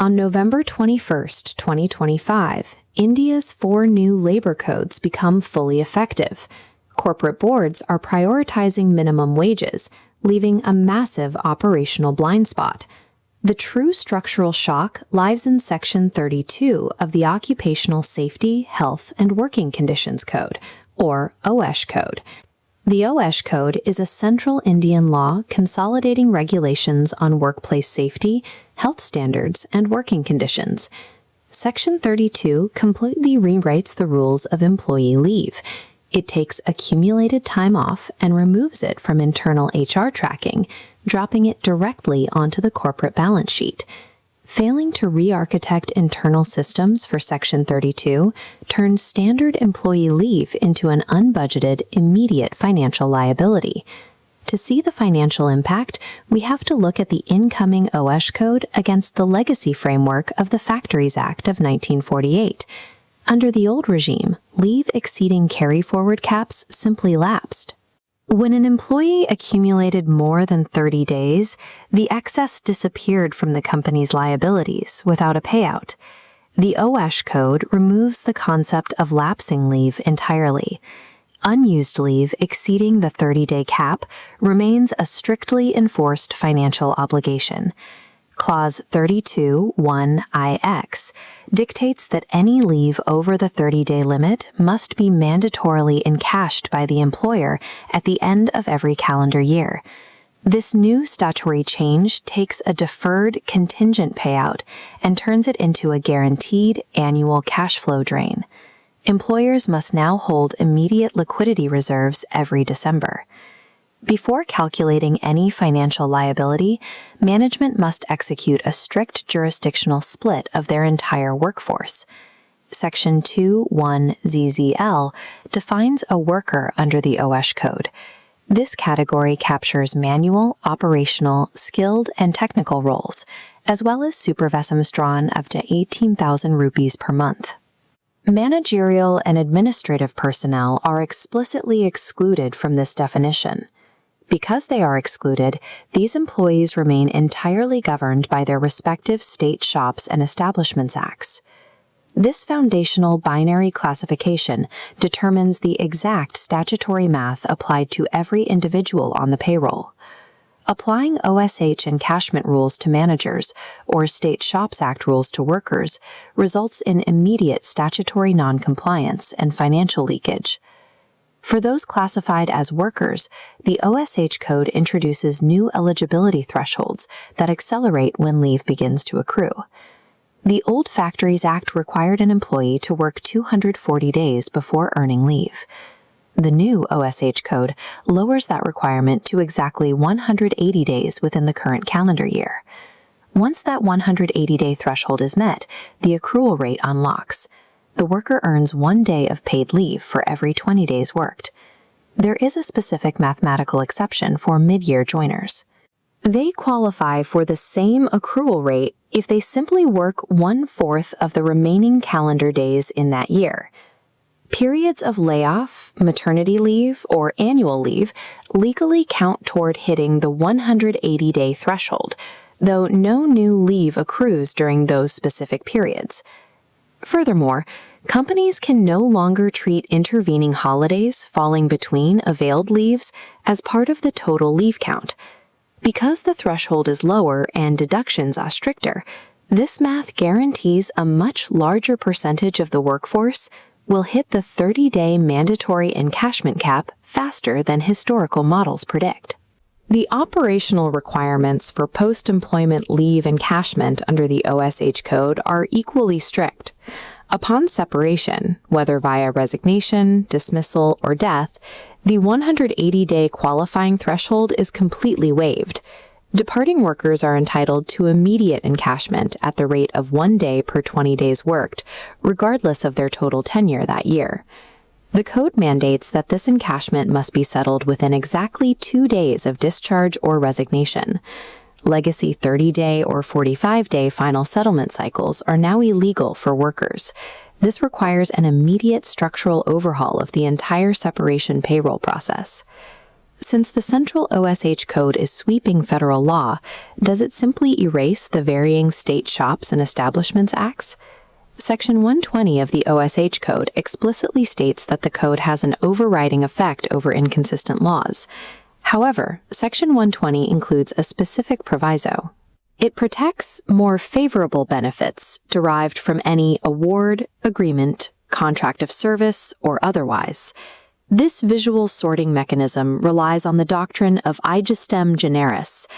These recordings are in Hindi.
On November 21st, 2025, India's 4 new labor codes become fully effective. Corporate boards are prioritizing minimum wages, leaving a massive operational blind spot. The true structural shock lies in Section 32 of the Occupational Safety, Health, and Working Conditions Code, or OSH Code. The OSH Code is a central Indian law consolidating regulations on workplace safety, health standards, and working conditions. Section 32 completely rewrites the rules of employee leave. It takes accumulated time off and removes it from internal HR tracking, dropping it directly onto the corporate balance sheet. Failing to re-architect internal systems for Section 32 turns standard employee leave into an unbudgeted, immediate financial liability. To see the financial impact, we have to look at the incoming OSH Code against the legacy framework of the Factories Act of 1948. Under the old regime, leave exceeding carry-forward caps simply lapsed. When an employee accumulated more than 30 days, the excess disappeared from the company's liabilities without a payout. The OSH Code removes the concept of lapsing leave entirely. Unused leave exceeding the 30-day cap remains a strictly enforced financial obligation. Clause 32(1)(ix) dictates that any leave over the 30-day limit must be mandatorily encashed by the employer at the end of every calendar year. This new statutory change takes a deferred contingent payout and turns it into a guaranteed annual cash flow drain. Employers must now hold immediate liquidity reserves every December. Before calculating any financial liability, management must execute a strict jurisdictional split of their entire workforce. Section 2(1)(zzl) defines a worker under the OSH Code. This category captures manual, operational, skilled, and technical roles, as well as Supervesamstran up to 18,000 rupees per month. Managerial and administrative personnel are explicitly excluded from this definition. Because they are excluded, these employees remain entirely governed by their respective state shops and establishments acts. This foundational binary classification determines the exact statutory math applied to every individual on the payroll. Applying OSH encashment rules to managers or State Shops Act rules to workers results in immediate statutory noncompliance and financial leakage. For those classified as workers, the OSH Code introduces new eligibility thresholds that accelerate when leave begins to accrue. The old Factories Act required an employee to work 240 days before earning leave. The new OSH Code lowers that requirement to exactly 180 days within the current calendar year. Once that 180-day threshold is met, the accrual rate unlocks. The worker earns 1 day of paid leave for every 20 days worked. There is a specific mathematical exception for mid-year joiners. They qualify for the same accrual rate if they simply work 1/4 of the remaining calendar days in that year. Periods of layoff, maternity leave, or annual leave legally count toward hitting the 180-day threshold, though no new leave accrues during those specific periods. Furthermore, companies can no longer treat intervening holidays falling between availed leaves as part of the total leave count. Because the threshold is lower and deductions are stricter, this math guarantees a much larger percentage of the workforce will hit the 30-day mandatory encashment cap faster than historical models predict. The operational requirements for post-employment leave encashment under the OSH Code are equally strict. Upon separation, whether via resignation, dismissal, or death, the 180-day qualifying threshold is completely waived. Departing workers are entitled to immediate encashment at the rate of 1 day per 20 days worked, regardless of their total tenure that year. The code mandates that this encashment must be settled within exactly 2 days of discharge or resignation. Legacy 30-day or 45-day final settlement cycles are now illegal for workers. This requires an immediate structural overhaul of the entire separation payroll process. Since the Central OSH Code is sweeping federal law, does it simply erase the varying state Shops and Establishments Acts? Section 120 of the OSH Code explicitly states that the code has an overriding effect over inconsistent laws. However, Section 120 includes a specific proviso. It protects more favorable benefits derived from any award, agreement, contract of service, or otherwise. This visual sorting mechanism relies on the doctrine of aegistem generis.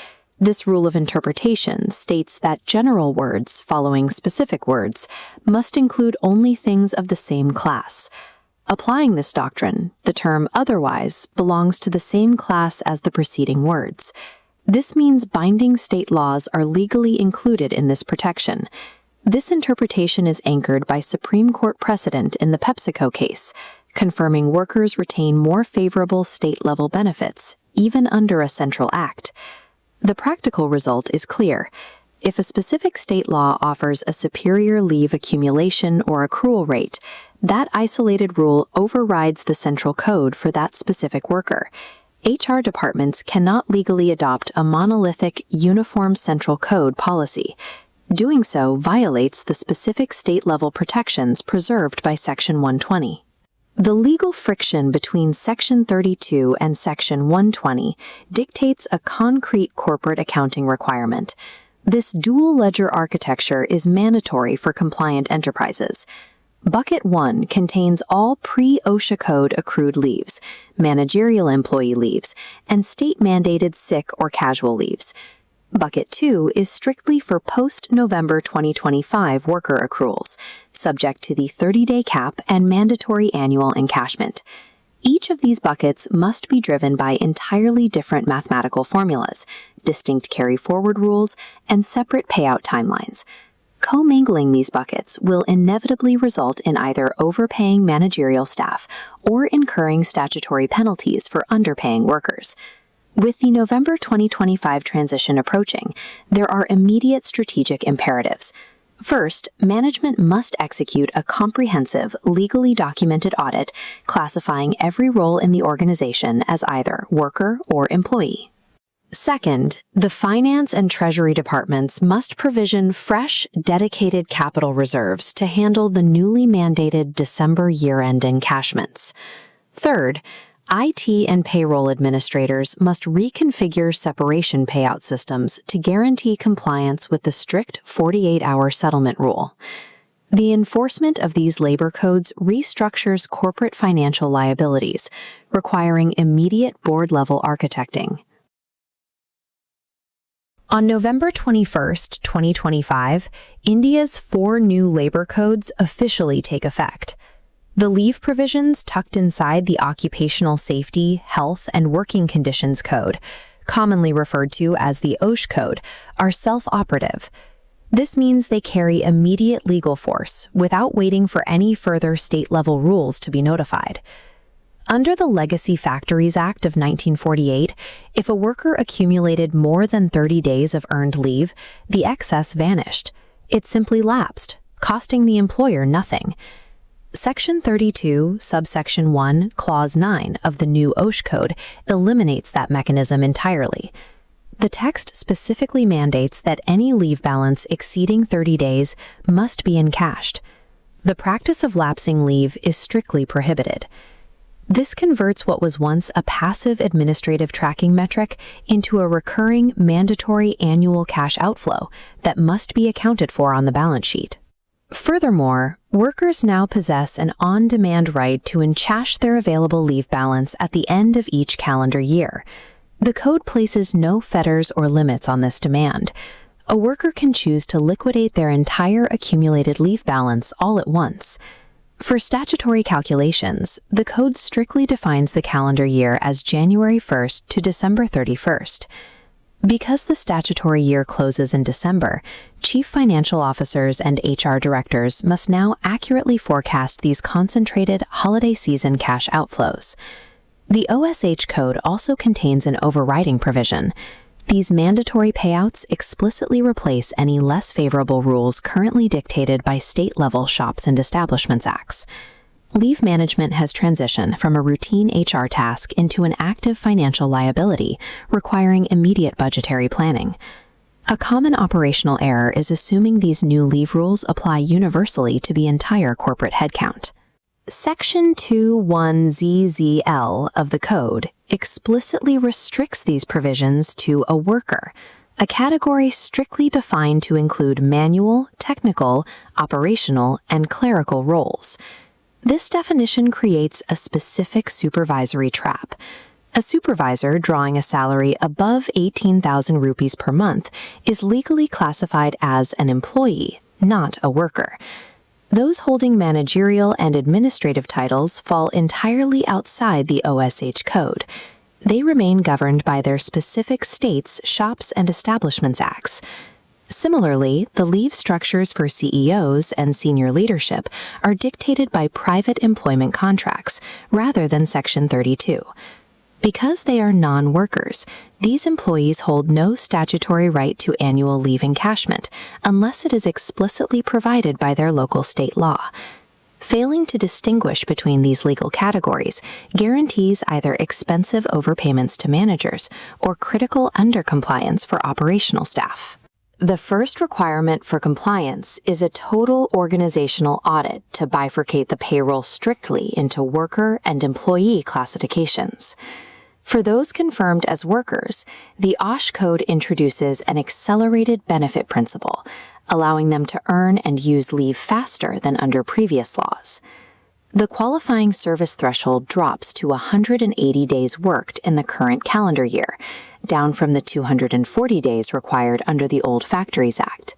This rule of interpretation states that general words following specific words must include only things of the same class. Applying this doctrine, the term otherwise belongs to the same class as the preceding words. This means binding state laws are legally included in this protection. This interpretation is anchored by Supreme Court precedent in the PepsiCo case, confirming workers retain more favorable state-level benefits, even under a central act. The practical result is clear. If a specific state law offers a superior leave accumulation or accrual rate, that isolated rule overrides the central code for that specific worker. HR departments cannot legally adopt a monolithic, uniform central code policy. Doing so violates the specific state-level protections preserved by Section 120. The legal friction between Section 32 and Section 120 dictates a concrete corporate accounting requirement. This dual ledger architecture is mandatory for compliant enterprises. Bucket 1 contains all pre-OSHA code accrued leaves, managerial employee leaves, and state-mandated sick or casual leaves. Bucket 2 is strictly for post-November 2025 worker accruals, subject to the 30-day cap and mandatory annual encashment. Each of these buckets must be driven by entirely different mathematical formulas, distinct carry-forward rules, and separate payout timelines. Commingling these buckets will inevitably result in either overpaying managerial staff or incurring statutory penalties for underpaying workers. With the November 2025 transition approaching, there are immediate strategic imperatives. First, management must execute a comprehensive, legally documented audit classifying every role in the organization as either worker or employee. Second, the Finance and Treasury departments must provision fresh, dedicated capital reserves to handle the newly mandated December year-end encashments. Third, IT and payroll administrators must reconfigure separation payout systems to guarantee compliance with the strict 48-hour settlement rule. The enforcement of these labor codes restructures corporate financial liabilities, requiring immediate board-level architecting. On November 21, 2025, India's 4 new labor codes officially take effect. The leave provisions tucked inside the Occupational Safety, Health, and Working Conditions Code, commonly referred to as the OSH Code, are self-operative. This means they carry immediate legal force without waiting for any further state-level rules to be notified. Under the Legacy Factories Act of 1948, if a worker accumulated more than 30 days of earned leave, the excess vanished. It simply lapsed, costing the employer nothing. Section 32, subsection 1, clause 9 of the new OSH Code eliminates that mechanism entirely. The text specifically mandates that any leave balance exceeding 30 days must be encashed. The practice of lapsing leave is strictly prohibited. This converts what was once a passive administrative tracking metric into a recurring, mandatory annual cash outflow that must be accounted for on the balance sheet. Furthermore, workers now possess an on-demand right to encash their available leave balance at the end of each calendar year. The code places no fetters or limits on this demand. A worker can choose to liquidate their entire accumulated leave balance all at once. For statutory calculations, the code strictly defines the calendar year as January 1st to December 31st. Because the statutory year closes in December, chief financial officers and HR directors must now accurately forecast these concentrated holiday season cash outflows. The OSH Code also contains an overriding provision. These mandatory payouts explicitly replace any less favorable rules currently dictated by state-level Shops and Establishments Acts. Leave management has transitioned from a routine HR task into an active financial liability, requiring immediate budgetary planning. A common operational error is assuming these new leave rules apply universally to the entire corporate headcount. Section 21ZZL of the Code explicitly restricts these provisions to a worker, a category strictly defined to include manual, technical, operational, and clerical roles. This definition creates a specific supervisory trap. A supervisor drawing a salary above 18,000 rupees per month is legally classified as an employee, not a worker. Those holding managerial and administrative titles fall entirely outside the OSH Code. They remain governed by their specific states' Shops and Establishments Acts. Similarly, the leave structures for CEOs and senior leadership are dictated by private employment contracts rather than Section 32. Because they are non-workers, these employees hold no statutory right to annual leave encashment unless it is explicitly provided by their local state law. Failing to distinguish between these legal categories guarantees either expensive overpayments to managers or critical undercompliance for operational staff. The first requirement for compliance is a total organizational audit to bifurcate the payroll strictly into worker and employee classifications. For those confirmed as workers, the OSH Code introduces an accelerated benefit principle, allowing them to earn and use leave faster than under previous laws. The qualifying service threshold drops to 180 days worked in the current calendar year, down from the 240 days required under the old Factories Act.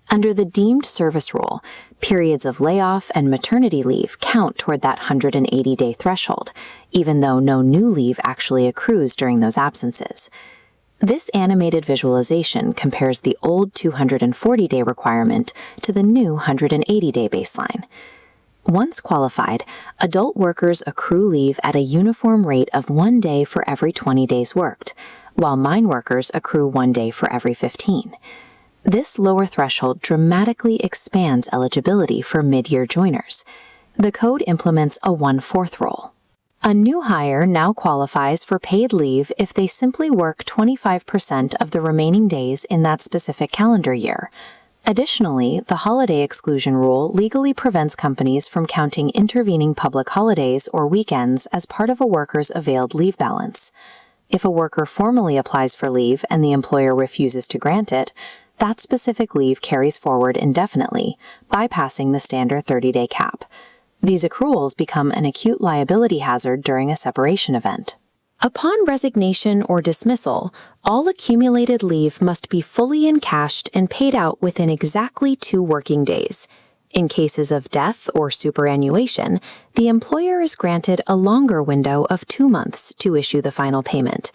Under the deemed service rule, periods of layoff and maternity leave count toward that 180-day threshold, even though no new leave actually accrues during those absences. This animated visualization compares the old 240-day requirement to the new 180-day baseline. Once qualified, adult workers accrue leave at a uniform rate of 1 day for every 20 days worked, while mine workers accrue 1 day for every 15. This lower threshold dramatically expands eligibility for mid-year joiners. The code implements a 1/4 rule. A new hire now qualifies for paid leave if they simply work 25% of the remaining days in that specific calendar year. Additionally, the holiday exclusion rule legally prevents companies from counting intervening public holidays or weekends as part of a worker's availed leave balance. If a worker formally applies for leave and the employer refuses to grant it, that specific leave carries forward indefinitely, bypassing the standard 30-day cap. These accruals become an acute liability hazard during a separation event. Upon resignation or dismissal, all accumulated leave must be fully encashed and paid out within exactly 2 working days. In cases of death or superannuation, the employer is granted a longer window of 2 months to issue the final payment.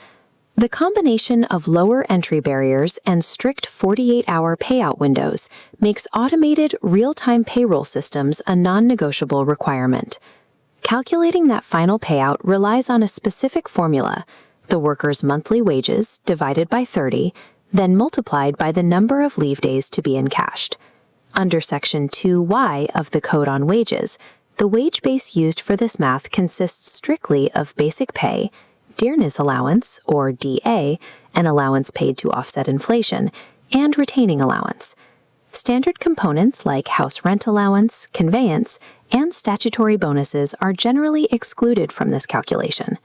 The combination of lower entry barriers and strict 48-hour payout windows makes automated real-time payroll systems a non-negotiable requirement. Calculating that final payout relies on a specific formula, the worker's monthly wages divided by 30, then multiplied by the number of leave days to be encashed. Under Section 2Y of the Code on Wages, the wage base used for this math consists strictly of basic pay, dearness allowance, or DA, an allowance paid to offset inflation, and retaining allowance. Standard components like house rent allowance, conveyance, and statutory bonuses are generally excluded from this calculation.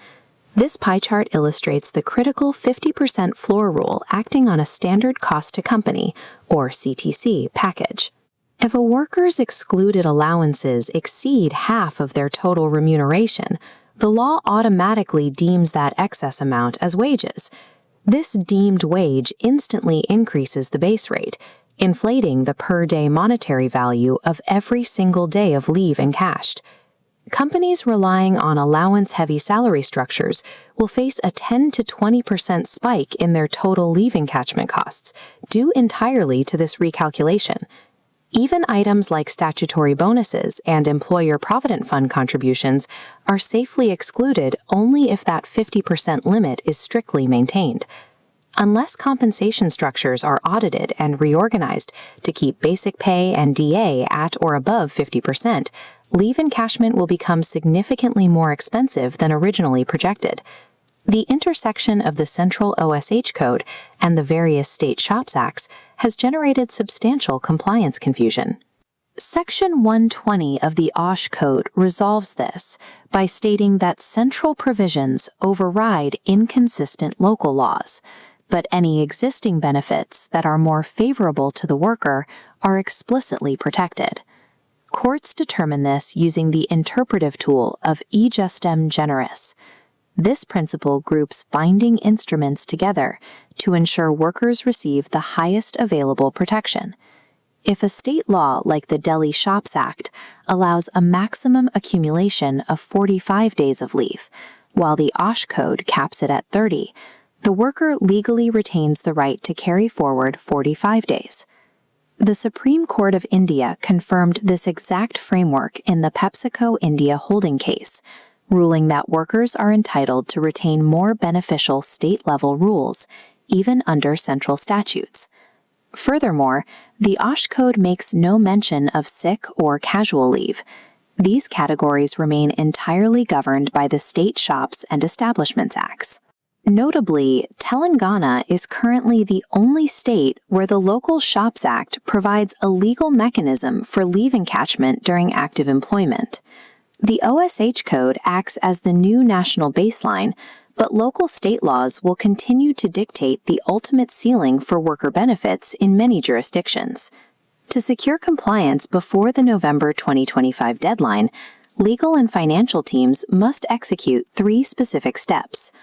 This pie chart illustrates the critical 50% floor rule acting on a standard cost to company, or CTC, package. If a worker's excluded allowances exceed half of their total remuneration, the law automatically deems that excess amount as wages. This deemed wage instantly increases the base rate, inflating the per-day monetary value of every single day of leave encashed. Companies relying on allowance-heavy salary structures will face a 10 to 20% spike in their total leave encashment costs, due entirely to this recalculation. Even items like statutory bonuses and employer provident fund contributions are safely excluded only if that 50% limit is strictly maintained. Unless compensation structures are audited and reorganized to keep basic pay and DA at or above 50%, leave encashment will become significantly more expensive than originally projected. The intersection of the central OSH code and the various state SHOPS acts has generated substantial compliance confusion. Section 120 of the OSH code resolves this by stating that central provisions override inconsistent local laws, but any existing benefits that are more favorable to the worker are explicitly protected. Courts determine this using the interpretive tool of e justem generis. This principle groups binding instruments together to ensure workers receive the highest available protection. If a state law like the Delhi SHOPS Act allows a maximum accumulation of 45 days of leave, while the OSH code caps it at 30, the worker legally retains the right to carry forward 45 days. The Supreme Court of India confirmed this exact framework in the PepsiCo India holding case, ruling that workers are entitled to retain more beneficial state-level rules, even under central statutes. Furthermore, the OSH code makes no mention of sick or casual leave. These categories remain entirely governed by the State SHOPS and Establishments Acts. Notably, Telangana is currently the only state where the local SHOPS Act provides a legal mechanism for leave encashment during active employment. The OSH code acts as the new national baseline, but local state laws will continue to dictate the ultimate ceiling for worker benefits in many jurisdictions. To secure compliance before the November 2025 deadline, legal and financial teams must execute 3 specific steps.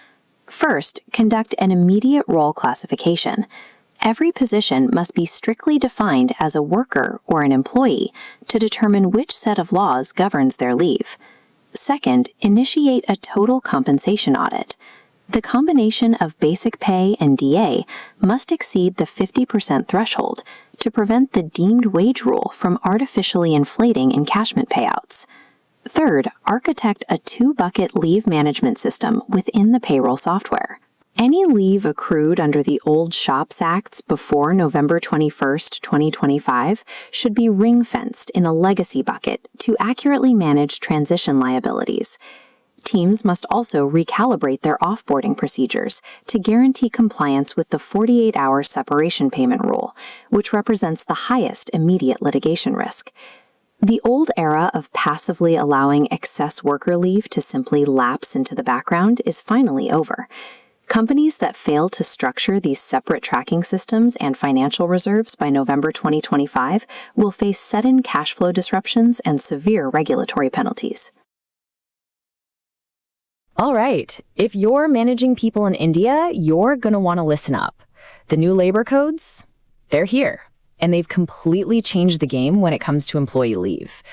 First, conduct an immediate role classification. Every position must be strictly defined as a worker or an employee to determine which set of laws governs their leave. Second, initiate a total compensation audit. The combination of basic pay and DA must exceed the 50% threshold to prevent the deemed wage rule from artificially inflating encashment payouts. Third, architect a 2-bucket leave management system within the payroll software. Any leave accrued under the old SHOPS Acts before November 21, 2025 should be ring-fenced in a legacy bucket to accurately manage transition liabilities. Teams must also recalibrate their offboarding procedures to guarantee compliance with the 48-hour separation payment rule, which represents the highest immediate litigation risk. The old era of passively allowing excess worker leave to simply lapse into the background is finally over. Companies that fail to structure these separate tracking systems and financial reserves by November 2025 will face sudden cash flow disruptions and severe regulatory penalties. All right, if you're managing people in India, you're going to want to listen up. The new labor codes, they're here, and they've completely changed the game when it comes to employee leave.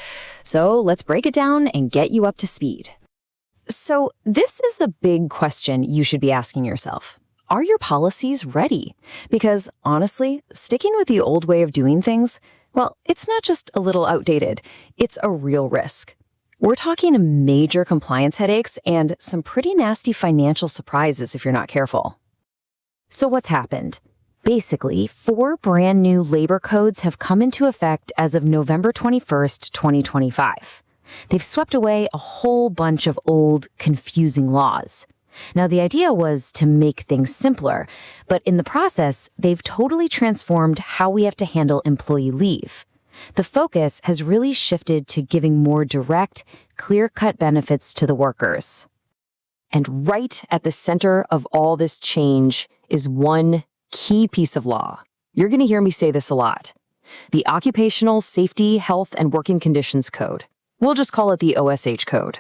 So let's break it down and get you up to speed. So this is the big question you should be asking yourself. Are your policies ready? Because honestly, sticking with the old way of doing things, well, it's not just a little outdated, it's a real risk. We're talking major compliance headaches and some pretty nasty financial surprises if you're not careful. So what's happened? Basically, 4 brand new labor codes have come into effect as of November 21st, 2025. They've swept away a whole bunch of old, confusing laws. Now, the idea was to make things simpler, but in the process, they've totally transformed how we have to handle employee leave. The focus has really shifted to giving more direct, clear-cut benefits to the workers. And right at the center of all this change is one key piece of law. You're going to hear me say this a lot. The Occupational Safety, Health, and Working Conditions Code. We'll just call it the OSH code.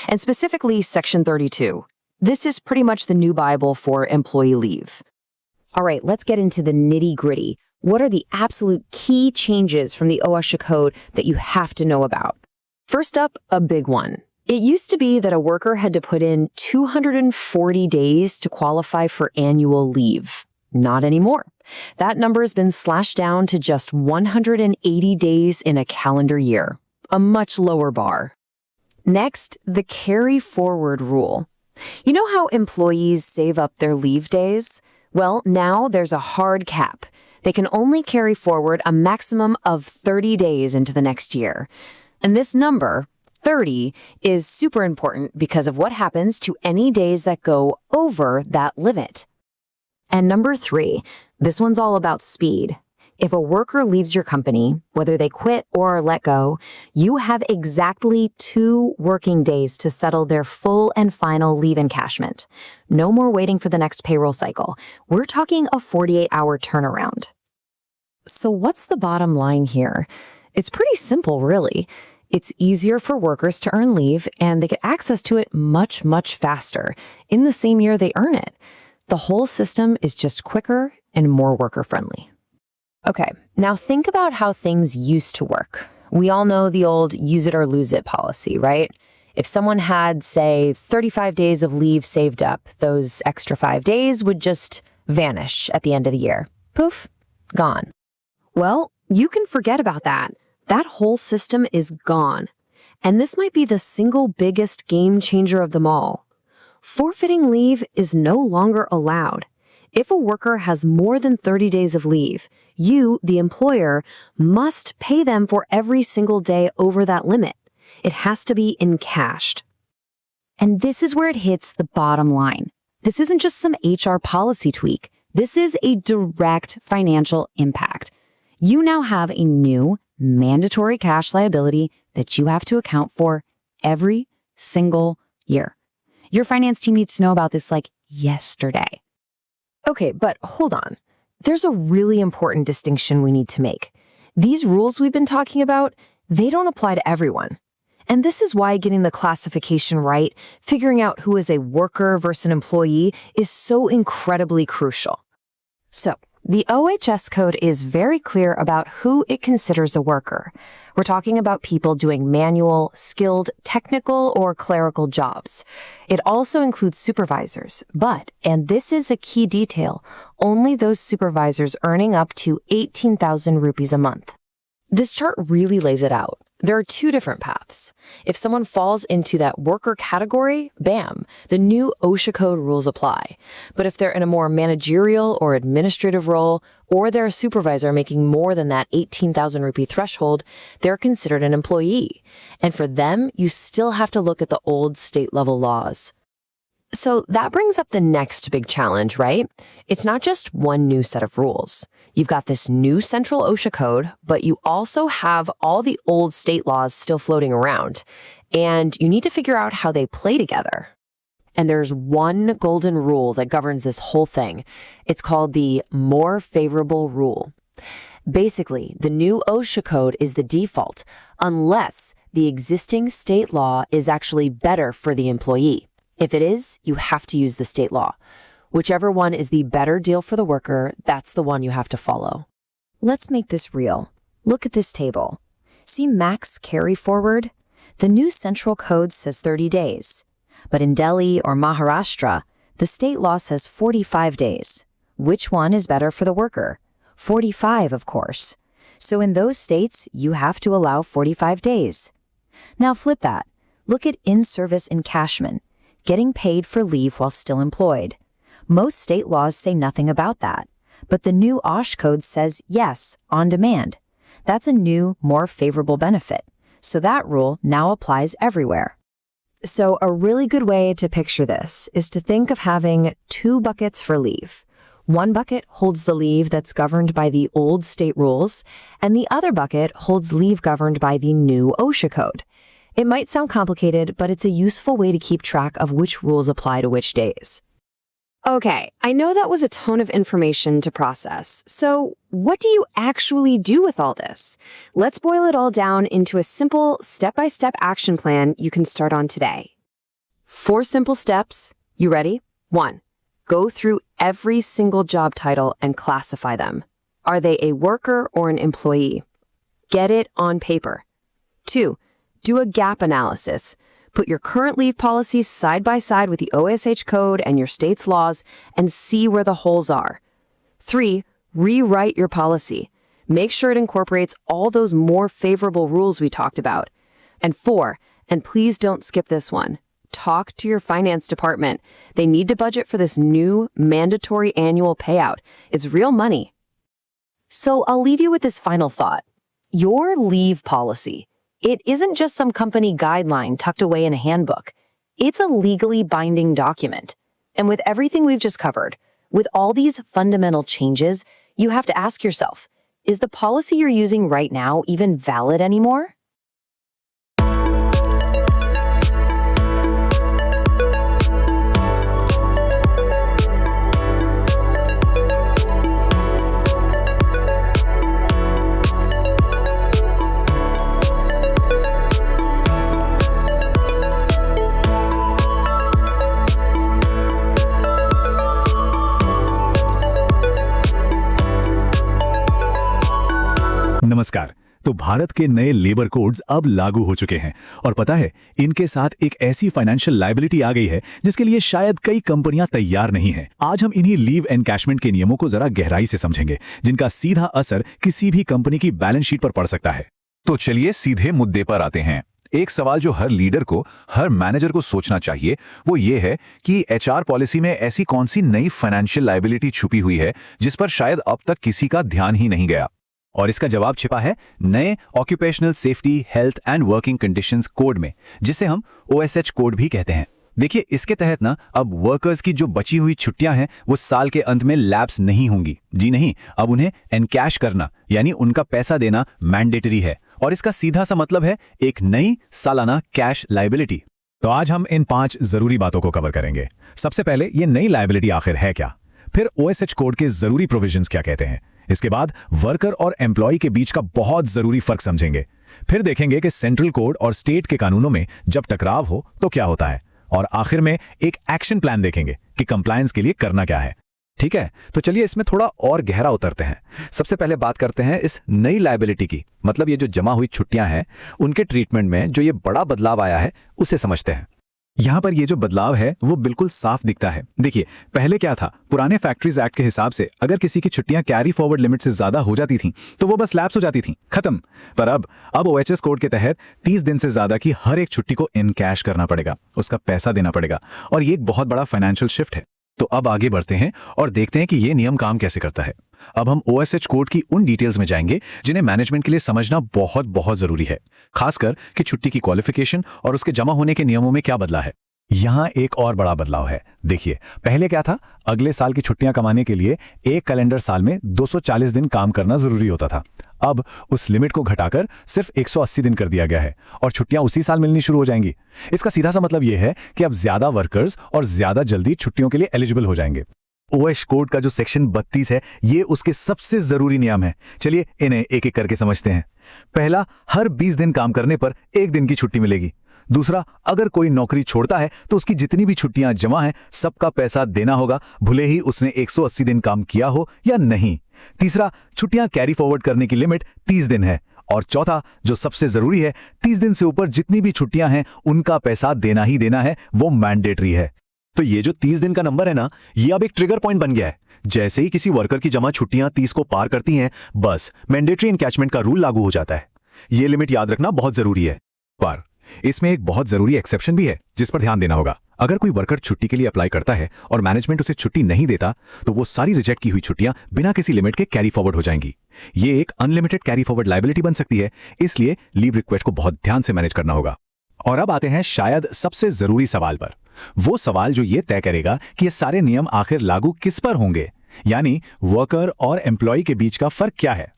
And specifically, Section 32. This is pretty much the new Bible for employee leave. All right, let's get into the nitty-gritty. What are the absolute key changes from the OSH code that you have to know about? First up, a big one. It used to be that a worker had to put in 240 days to qualify for annual leave. Not anymore. That number has been slashed down to just 180 days in a calendar year. A much lower bar. Next, the carry forward rule. You know how employees save up their leave days? Well, now there's a hard cap. They can only carry forward a maximum of 30 days into the next year. And this number, 30, is super important because of what happens to any days that go over that limit. And number 3, this one's all about speed. If a worker leaves your company, whether they quit or are let go, you have exactly 2 working days to settle their full and final leave encashment. No more waiting for the next payroll cycle. We're talking a 48-hour turnaround. So what's the bottom line here? It's pretty simple, really. It's easier for workers to earn leave, and they get access to it much, much faster in the same year they earn it. The whole system is just quicker and more worker-friendly. Okay, now think about how things used to work. We all know the old use it or lose it policy, right? If someone had, say, 35 days of leave saved up, those extra 5 days would just vanish at the end of the year. Poof, gone. Well, you can forget about that. That whole system is gone. And this might be the single biggest game changer of them all. Forfeiting leave is no longer allowed. If a worker has more than 30 days of leave, you, the employer, must pay them for every single day over that limit. It has to be encashed. And this is where it hits the bottom line. This isn't just some HR policy tweak. This is a direct financial impact. You now have a new mandatory cash liability that you have to account for every single year. Your finance team needs to know about this like yesterday. Okay, but hold on. There's a really important distinction we need to make. These rules we've been talking about, they don't apply to everyone. And this is why getting the classification right, figuring out who is a worker versus an employee, is so incredibly crucial. So, the OHS code is very clear about who it considers a worker. We're talking about people doing manual, skilled, technical, or clerical jobs. It also includes supervisors, but, and this is a key detail, only those supervisors earning up to 18,000 rupees a month. This chart really lays it out. There are 2 different paths. If someone falls into that worker category, bam, the new OSHA code rules apply. But if they're in a more managerial or administrative role, or they're a supervisor making more than that 18,000 rupee threshold, they're considered an employee. And for them, you still have to look at the old state-level laws. So that brings up the next big challenge, right? It's not just one new set of rules. You've got this new central OSHA code, but you also have all the old state laws still floating around. And you need to figure out how they play together. And there's one golden rule that governs this whole thing. It's called the more favorable rule. Basically, the new OSHA code is the default, unless the existing state law is actually better for the employee. If it is, you have to use the state law. Whichever one is the better deal for the worker, that's the one you have to follow. Let's make this real. Look at this table. See max carry forward? The new central code says 30 days. But in Delhi or Maharashtra, the state law says 45 days. Which one is better for the worker? 45, of course. So in those states, you have to allow 45 days. Now flip that. Look at in-service encashment, getting paid for leave while still employed. Most state laws say nothing about that. But the new OSH code says yes, on demand. That's a new, more favorable benefit. So that rule now applies everywhere. So a really good way to picture this is to think of having 2 buckets for leave. One bucket holds the leave that's governed by the old state rules, and the other bucket holds leave governed by the new OSHA code. It might sound complicated, but it's a useful way to keep track of which rules apply to which days. Okay, I know that was a ton of information to process. So what do you actually do with all this? Let's boil it all down into a simple step-by-step action plan you can start on today. 4 simple steps. You ready? 1. Go through every single job title and classify them. Are they a worker or an employee? Get it on paper. 2. Do a gap analysis. Put your current leave policies side by side with the OSH code and your state's laws and see where the holes are. 3. Rewrite your policy. Make sure it incorporates all those more favorable rules we talked about. And 4, and please don't skip this one, talk to your finance department. They need to budget for this new mandatory annual payout. It's real money. So I'll leave you with this final thought. Your leave policy, It isn't just some company guideline tucked away in a handbook. It's a legally binding document. And with everything we've just covered, with all these fundamental changes, you have to ask yourself, is the policy you're using right now even valid anymore? नमस्कार। तो भारत के नए लेबर कोड्स अब लागू हो चुके हैं और पता है इनके साथ एक ऐसी फाइनेंशियल लायबिलिटी आ गई है जिसके लिए शायद कई कंपनियां तैयार नहीं हैं। आज हम इन्हीं लीव एनकैशमेंट के नियमों को जरा गहराई से समझेंगे जिनका सीधा असर किसी भी कंपनी की बैलेंस शीट पर पड़ सकता है। तो चलिए सीधे मुद्दे पर आते हैं। एक सवाल जो हर लीडर को, हर मैनेजर को सोचना चाहिए वो ये है कि एचआर पॉलिसी में ऐसी कौन सी नई फाइनेंशियल लायबिलिटी छुपी हुई है जिस पर शायद अब तक किसी का ध्यान ही नहीं गया। और इसका जवाब छिपा है नए occupational safety, health and working conditions code में, जिसे हम OSH कोड भी कहते हैं। देखिए, इसके तहत ना अब वर्कर्स की जो बची हुई छुट्टियां हैं वो साल के अंत में लैप्स नहीं होंगी। जी नहीं, अब उन्हें एनकैश करना यानी उनका पैसा देना मैंडेटरी है और इसका सीधा सा मतलब है एक नई सालाना कैश लायबिलिटी। तो आज हम इन 5 जरूरी बातों को कवर करेंगे। सबसे पहले ये नई लायबिलिटी आखिर है क्या, फिर OSH कोड के जरूरी प्रोविजंस क्या कहते हैं, इसके बाद वर्कर और एम्प्लॉय के बीच का बहुत जरूरी फर्क समझेंगे, फिर देखेंगे कि सेंट्रल कोड और स्टेट के कानूनों में जब टकराव हो तो क्या होता है, और आखिर में एक एक्शन प्लान देखेंगे कि कंप्लायंस के लिए करना क्या है। ठीक है, तो चलिए इसमें थोड़ा और गहरा उतरते हैं। सबसे पहले बात करते हैं इस नई लायबिलिटी की, मतलब ये जो जमा हुई छुट्टियां हैं उनके ट्रीटमेंट में जो ये बड़ा बदलाव आया है उसे समझते हैं। यहां पर ये जो बदलाव है वो बिल्कुल साफ दिखता है। देखिए, पहले क्या था, पुराने फैक्ट्रीज एक्ट के हिसाब से अगर किसी की छुट्टियां कैरी फॉरवर्ड लिमिट से ज्यादा हो जाती थीं तो वो बस लैप्स हो जाती थीं, खत्म। पर अब OHS कोड के तहत 30 दिन से ज्यादा की हर एक छुट्टी को इनकैश करना पड़ेगा, उसका पैसा देना पड़ेगा, और ये एक बहुत बड़ा फाइनेंशियल शिफ्ट है। तो अब आगे बढ़ते हैं और देखते हैं कि ये नियम काम कैसे करता है। अब हम OSH कोड की उन डिटेल्स में जाएंगे जिन्हें मैनेजमेंट के लिए समझना बहुत बहुत जरूरी है, खासकर कि छुट्टी की क्वालिफिकेशन और उसके जमा होने के नियमों में क्या बदला है। यहां एक और बड़ा बदलाव है। देखिए, पहले क्या था, अगले साल की छुट्टियां कमाने के लिए एक कैलेंडर साल में 240 दिन काम करना जरूरी होता था। अब उस लिमिट को घटाकर सिर्फ 180 दिन कर दिया गया है और छुट्टियां उसी साल मिलनी शुरू हो जाएंगी। इसका सीधा सा मतलब यह है कि अब ज्यादा वर्कर्स और ज्यादा जल्दी छुट्टियों के लिए एलिजिबल हो जाएंगे। OSH कोड का जो सेक्शन 32 है ये उसके सबसे जरूरी नियम है। चलिए इन्हें एक एक करके समझते हैं। पहला, हर 20 दिन काम करने पर 1 दिन की छुट्टी मिलेगी। दूसरा, अगर कोई नौकरी छोड़ता है तो उसकी जितनी भी छुट्टियां जमा हैं सबका पैसा देना होगा, भले ही उसने 180 दिन काम किया हो या नहीं। तीसरा, छुट्टियां कैरी फॉरवर्ड करने की लिमिट 30 दिन है। और चौथा, जो सबसे जरूरी है, 30 दिन से ऊपर जितनी भी छुट्टियां हैं उनका पैसा देना ही देना है, वो मैंडेटरी है। तो ये जो 30 दिन का नंबर है ना, ये अब एक ट्रिगर पॉइंट बन गया है। जैसे ही किसी वर्कर की जमा छुट्टियां 30 को पार करती हैं, बस मैंडेटरी एनकैशमेंट का रूल लागू हो जाता है। ये लिमिट याद रखना बहुत जरूरी है। पर इसमें एक बहुत जरूरी एक्सेप्शन भी है जिस पर ध्यान देना होगा। अगर कोई वर्कर छुट्टी के लिए अप्लाई करता है और मैनेजमेंट उसे छुट्टी नहीं देता तो वो सारी रिजेक्ट की हुई छुट्टियां बिना किसी लिमिट के कैरी फॉरवर्ड हो जाएंगी। ये एक अनलिमिटेड कैरी फॉरवर्ड लायबिलिटी बन सकती है, इसलिए लीव रिक्वेस्ट को बहुत ध्यान से मैनेज करना होगा। और अब आते हैं शायद सबसे जरूरी सवाल पर, वो सवाल जो ये तय करेगा कि ये सारे नियम आखिर लागू किस पर होंगे, यानी वर्कर और एम्प्लॉय के बीच का फर्क क्या है।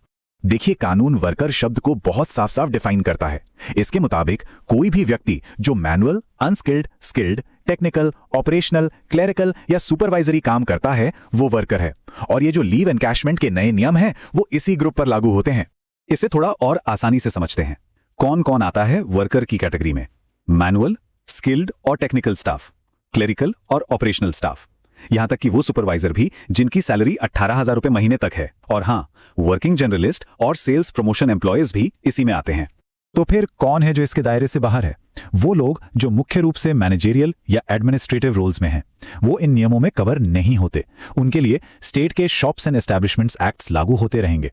देखिए, कानून वर्कर शब्द को बहुत साफ साफ डिफाइन करता है। इसके मुताबिक कोई भी व्यक्ति जो manual, unskilled, skilled, technical, operational, clerical या सुपरवाइजरी काम करता है वो वर्कर है। और ये जो लीव एनकैशमेंट के नए नियम हैं वो इसी ग्रुप पर लागू होते हैं। इसे थोड़ा और आसानी से समझते हैं। कौन कौन आता है वर्कर की कैटेगरी में? मैनुअल, स्किल्ड और टेक्निकल स्टाफ, क्लेरिकल और ऑपरेशनल स्टाफ, यहां तक कि वो सुपरवाइजर भी जिनकी सैलरी 18,000 रुपए महीने तक है। और हां, वर्किंग जर्नलिस्ट और सेल्स प्रमोशन एम्प्लॉयज भी इसी में आते हैं। तो फिर कौन है जो इसके दायरे से बाहर है? वो लोग जो मुख्य रूप से मैनेजेरियल या एडमिनिस्ट्रेटिव रोल्स में हैं, वो इन नियमों में कवर नहीं होते। उनके लिए स्टेट के शॉप्स एंड एस्टैब्लिशमेंट्स एक्ट्स लागू होते रहेंगे।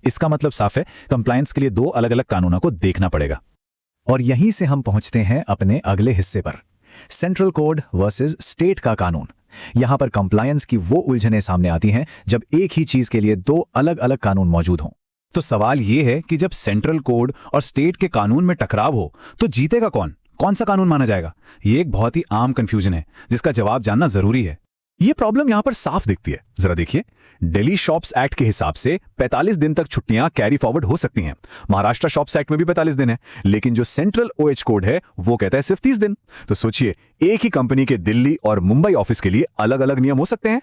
इसका मतलब साफ है, कंप्लायंस के लिए 2 अलग अलग कानूनों को देखना पड़ेगा। और यहीं से हम पहुंचते हैं अपने अगले हिस्से पर, सेंट्रल कोड वर्सेस स्टेट का कानून। यहां पर कंप्लायंस की वो उलझनें सामने आती हैं जब एक ही चीज के लिए 2 अलग अलग कानून मौजूद हों। तो सवाल ये है कि जब सेंट्रल कोड और स्टेट के कानून में टकराव हो तो जीतेगा कौन? कौन सा कानून माना जाएगा? ये एक बहुत ही आम कंफ्यूजन है जिसका जवाब जानना जरूरी है। ये प्रॉब्लम यहां पर साफ दिखती है, जरा देखिए। दिल्ली शॉप्स एक्ट के हिसाब से 45 दिन तक छुट्टियां कैरी फॉरवर्ड हो सकती हैं। महाराष्ट्र शॉप्स एक्ट में भी 45 दिन है, लेकिन जो सेंट्रल ओएच कोड है वो कहता है सिर्फ 30 दिन। तो सोचिए, एक ही कंपनी के दिल्ली और मुंबई ऑफिस के लिए अलग अलग नियम हो सकते हैं।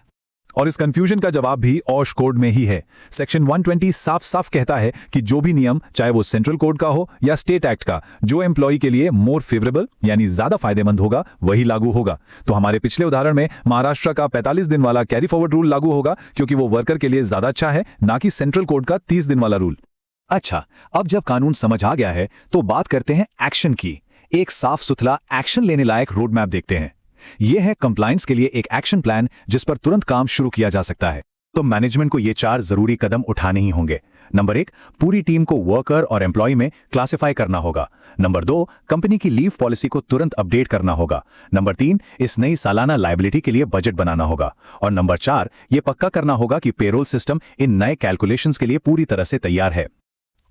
और इस कंफ्यूजन का जवाब भी ऑश कोड में ही है। सेक्शन 120 साफ साफ कहता है कि जो भी नियम, चाहे वो सेंट्रल कोड का हो या स्टेट एक्ट का, जो एम्प्लॉय के लिए मोर फेवरेबल यानी ज्यादा फायदेमंद होगा वही लागू होगा। तो हमारे पिछले उदाहरण में महाराष्ट्र का 45 दिन वाला कैरी फॉरवर्ड रूल लागू होगा क्योंकि वो वर्कर के लिए ज्यादा अच्छा है, ना कि सेंट्रल कोड का 30 दिन वाला रूल। अच्छा, अब जब कानून समझ आ गया है तो बात करते हैं एक्शन की। एक साफ सुथरा एक्शन लेने लायक रोड मैप देखते हैं। यह है कंप्लायंस के लिए एक एक्शन प्लान जिस पर तुरंत काम शुरू किया जा सकता है। तो मैनेजमेंट को ये 4 जरूरी कदम उठाने ही होंगे। नंबर 1, पूरी टीम को वर्कर और एम्प्लॉय में क्लासिफाई करना होगा। नंबर 2, कंपनी की लीव पॉलिसी को तुरंत अपडेट करना होगा। नंबर 3, इस नई सालाना लायबिलिटी के लिए बजट बनाना होगा। और नंबर 4, ये पक्का करना होगा कि पेरोल सिस्टम इन नए कैलकुलेशंस के लिए पूरी तरह से तैयार है।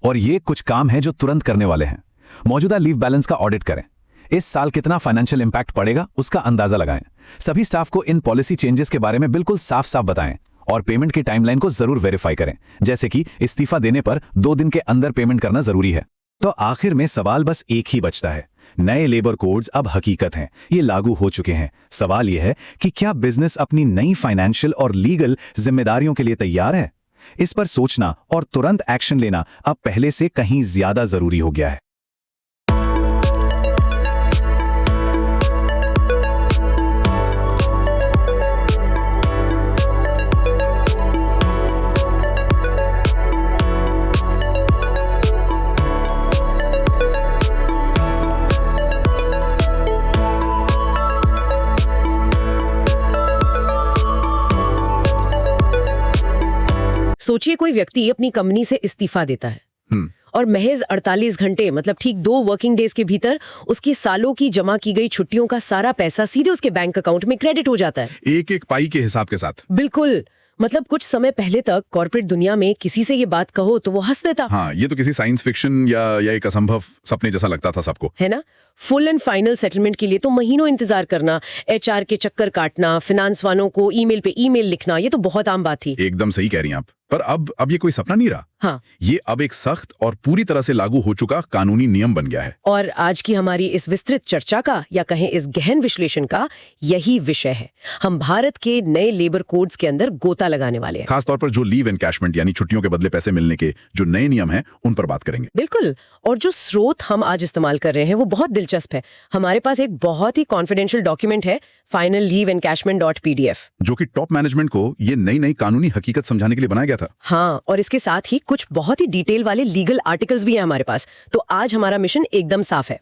और ये कुछ काम है जो तुरंत करने वाले हैं। मौजूदा लीव बैलेंस का ऑडिट करें। इस साल कितना फाइनेंशियल इंपैक्ट पड़ेगा उसका अंदाजा लगाएं। सभी स्टाफ को इन पॉलिसी चेंजेस के बारे में बिल्कुल साफ साफ बताएं और पेमेंट की टाइमलाइन को जरूर वेरीफाई करें, जैसे कि इस्तीफा देने पर 2 दिन के अंदर पेमेंट करना जरूरी है। तो आखिर में सवाल बस एक ही बचता है। नए लेबर कोड्स अब हकीकत हैं, ये लागू हो चुके हैं। सवाल यह है कि क्या बिजनेस अपनी नई फाइनेंशियल और लीगल जिम्मेदारियों के लिए तैयार है? इस पर सोचना और तुरंत एक्शन लेना अब पहले से कहीं ज्यादा जरूरी हो गया है। सोचिए कोई व्यक्ति अपनी कंपनी से इस्तीफा देता है और महज 48 घंटे मतलब ठीक 2 वर्किंग डेज के भीतर उसकी सालों की जमा की गई छुट्टियों का सारा पैसा सीधे उसके बैंक अकाउंट में क्रेडिट हो जाता है, एक एक पाई के हिसाब के साथ। बिल्कुल। मतलब कुछ समय पहले तक कॉर्पोरेट दुनिया में किसी से ये बात कहो तो वो हंस देता। हाँ, ये तो किसी साइंस फिक्शन या एक असंभव सपने जैसा लगता था सबको, है ना। फुल एंड फाइनल सेटलमेंट के लिए तो महीनों इंतजार करना, एचआर के चक्कर काटना, फाइनेंस वालों को ईमेल पे ईमेल लिखना, ये तो बहुत आम बात थी। एकदम सही कह रही हैं आप। पर अब ये कोई सपना नहीं रहा। हाँ, ये अब एक सख्त और पूरी तरह से लागू हो चुका कानूनी नियम बन गया है। और आज की हमारी इस विस्तृत चर्चा का या कहें इस गहन विश्लेषण का यही विषय है। हम भारत के नए लेबर कोड्स के अंदर गोता लगाने वाले हैं। खासतौर पर जो लीव एनकैशमेंट यानी छुट्टियों के बदले पैसे मिलने के जो नए नियम हैं उन पर बात करेंगे। बिल्कुल। और जो स्रोत हम आज इस्तेमाल कर रहे हैं वो बहुत दिलचस्प है। हमारे पास एक बहुत ही कॉन्फिडेंशियल डॉक्यूमेंट है, फाइनल लीव एनकैशमेंट.pdf, जो कि टॉप मैनेजमेंट को ये नई कानूनी हकीकत समझाने के लिए बनाया गया था। हाँ, और इसके साथ ही कुछ बहुत ही डिटेल वाले लीगल आर्टिकल्स भी हैं हमारे पास। तो आज हमारा मिशन एकदम साफ है।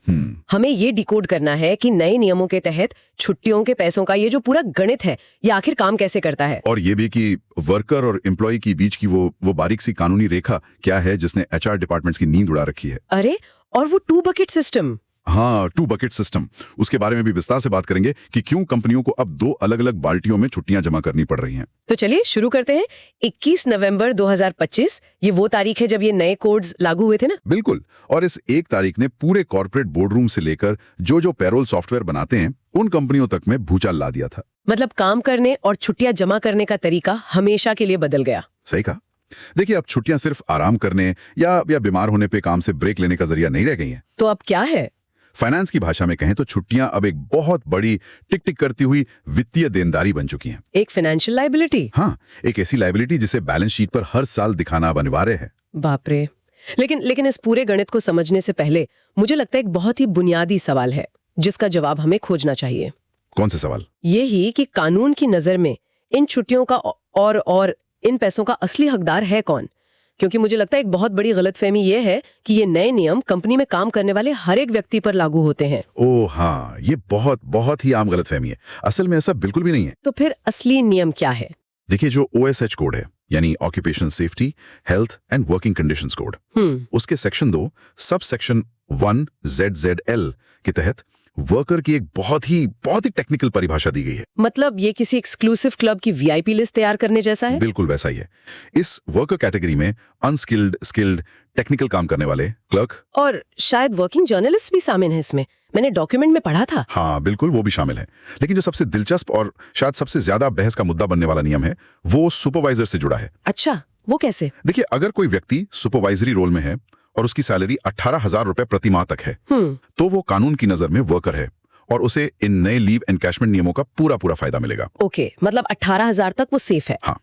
हमें ये डिकोड करना है कि नए नियमों के तहत छुट्टियों के पैसों का ये जो पूरा गणित है ये आखिर काम कैसे करता है। और ये भी कि वर्कर और एम्प्लॉय की बीच की वो बारीक सी कानूनी रेखा क्या है जिसने एचआर डिपार्टमेंट्स की नींद उड़ा रखी है। अरे, और वो 2 बकेट सिस्टम। हाँ, 2 बकेट सिस्टम, उसके बारे में भी विस्तार से बात करेंगे कि क्यों कंपनियों को अब 2 अलग-अलग बाल्टियों में छुट्टियां जमा करनी पड़ रही हैं। तो चलिए शुरू करते हैं। 21 नवंबर 2025 ये वो तारीख है जब ये नए कोड्स लागू हुए थे ना। बिल्कुल। और इस 1 तारीख ने पूरे कॉर्पोरेट बोर्डरूम से लेकर जो पेरोल सॉफ्टवेयर बनाते हैं उन कंपनियों तक में भूचाल ला दिया था। मतलब काम करने और छुट्टियां जमा करने का तरीका हमेशा के लिए बदल गया। सही कहा। देखिए, अब छुट्टियां सिर्फ आराम करने या बीमार होने पे काम से ब्रेक लेने का जरिया नहीं रह गई हैं। तो अब क्या है? फाइनेंस की भाषा में कहें तो छुट्टियां अब एक बहुत बड़ी टिक टिक करती हुई वित्तीय देनदारी बन चुकी हैं। एक फाइनेंशियल लायबिलिटी। हाँ, एक ऐसी लायबिलिटी जिसे बैलेंस शीट पर हर साल दिखाना अब अनिवार्य है। बाप रे। लेकिन इस पूरे गणित को समझने से पहले मुझे लगता है एक बहुत ही बुनियादी सवाल है जिसका जवाब हमें खोजना चाहिए। कौन से सवाल? यही कि कानून की नजर में इन छुट्टियों का और इन पैसों का असली हकदार है कौन? क्योंकि मुझे लगता है एक बहुत बड़ी गलतफहमी ये है कि ये नए नियम कंपनी में काम करने वाले हर एक व्यक्ति पर लागू होते हैं। ओह हाँ, ये बहुत ही आम गलतफहमी है। असल में ऐसा बिल्कुल भी नहीं है। तो फिर असली नियम क्या है? देखिए, जो OSH कोड है यानी occupational safety, health and working conditions code, उसके सेक्शन 2 सब सेक्शन 1ZZL के तहत वर्कर की एक बहुत ही टेक्निकल परिभाषा दी गई है। मतलब ये किसी एक्सक्लूसिव क्लब की वीआईपी लिस्ट तैयार करने जैसा है। बिल्कुल वैसा ही है। इस वर्कर कैटेगरी में अनस्किल्ड, स्किल्ड, टेक्निकल काम करने वाले, क्लर्क और शायद वर्किंग जर्नलिस्ट भी शामिल है इसमें, मैंने डॉक्यूमेंट में पढ़ा था। हाँ बिल्कुल, वो भी शामिल है। लेकिन जो सबसे दिलचस्प और शायद सबसे ज्यादा बहस का मुद्दा बनने वाला नियम है वो सुपरवाइजर से जुड़ा है। अच्छा, वो कैसे? देखिए, अगर कोई व्यक्ति सुपरवाइजरी रोल में है और उसकी सैलरी 18,000 रुपए प्रति माह तक है, तो वो कानून की नजर में वर्कर है और उसे इन नए लीव एनकैशमेंट नियमों का पूरा फायदा मिलेगा। ओके, मतलब 18,000 तक वो सेफ है। हाँ,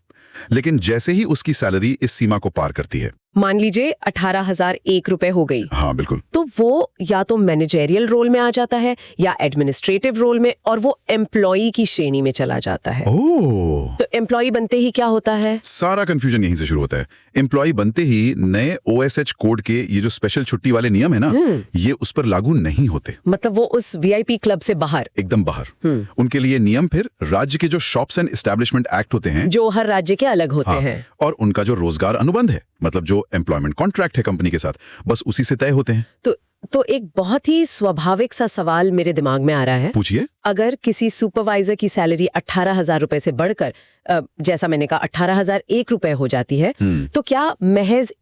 लेकिन जैसे ही उसकी सैलरी इस सीमा को पार करती है, मान लीजिए 18,001 रुपए हो गई, हाँ बिल्कुल, तो वो या तो मैनेजेरियल रोल में आ जाता है या एडमिनिस्ट्रेटिव रोल में, और वो एम्प्लॉई की श्रेणी में चला जाता है। ओह, तो एम्प्लॉई बनते ही क्या होता है? सारा कंफ्यूजन यहीं से शुरू होता है। एम्प्लॉय बनते ही नए OSH कोड के ये जो स्पेशल छुट्टी वाले नियम है ना, ये उस पर लागू नहीं होते। मतलब वो उस वीआईपी क्लब से बाहर, एकदम बाहर। उनके लिए नियम फिर राज्य के जो शॉप्स एंड एस्टैब्लिशमेंट एक्ट होते हैं, जो हर राज्य के अलग होते हैं, और उनका जो रोजगार अनुबंध है, मतलब जो एम्प्लॉयमेंट कॉन्ट्रैक्ट है कंपनी के साथ, बस उसी से तय होते हैं। तो एक बहुत ही स्वाभाविक सा सवाल मेरे दिमाग में आ रहा है। पूछिए। अगर किसी सुपरवाइजर की सैलरी 18,000 रुपए से बढ़कर जैसा मैंने कहा 18,001 रुपए हो जाती है, तो क्या महज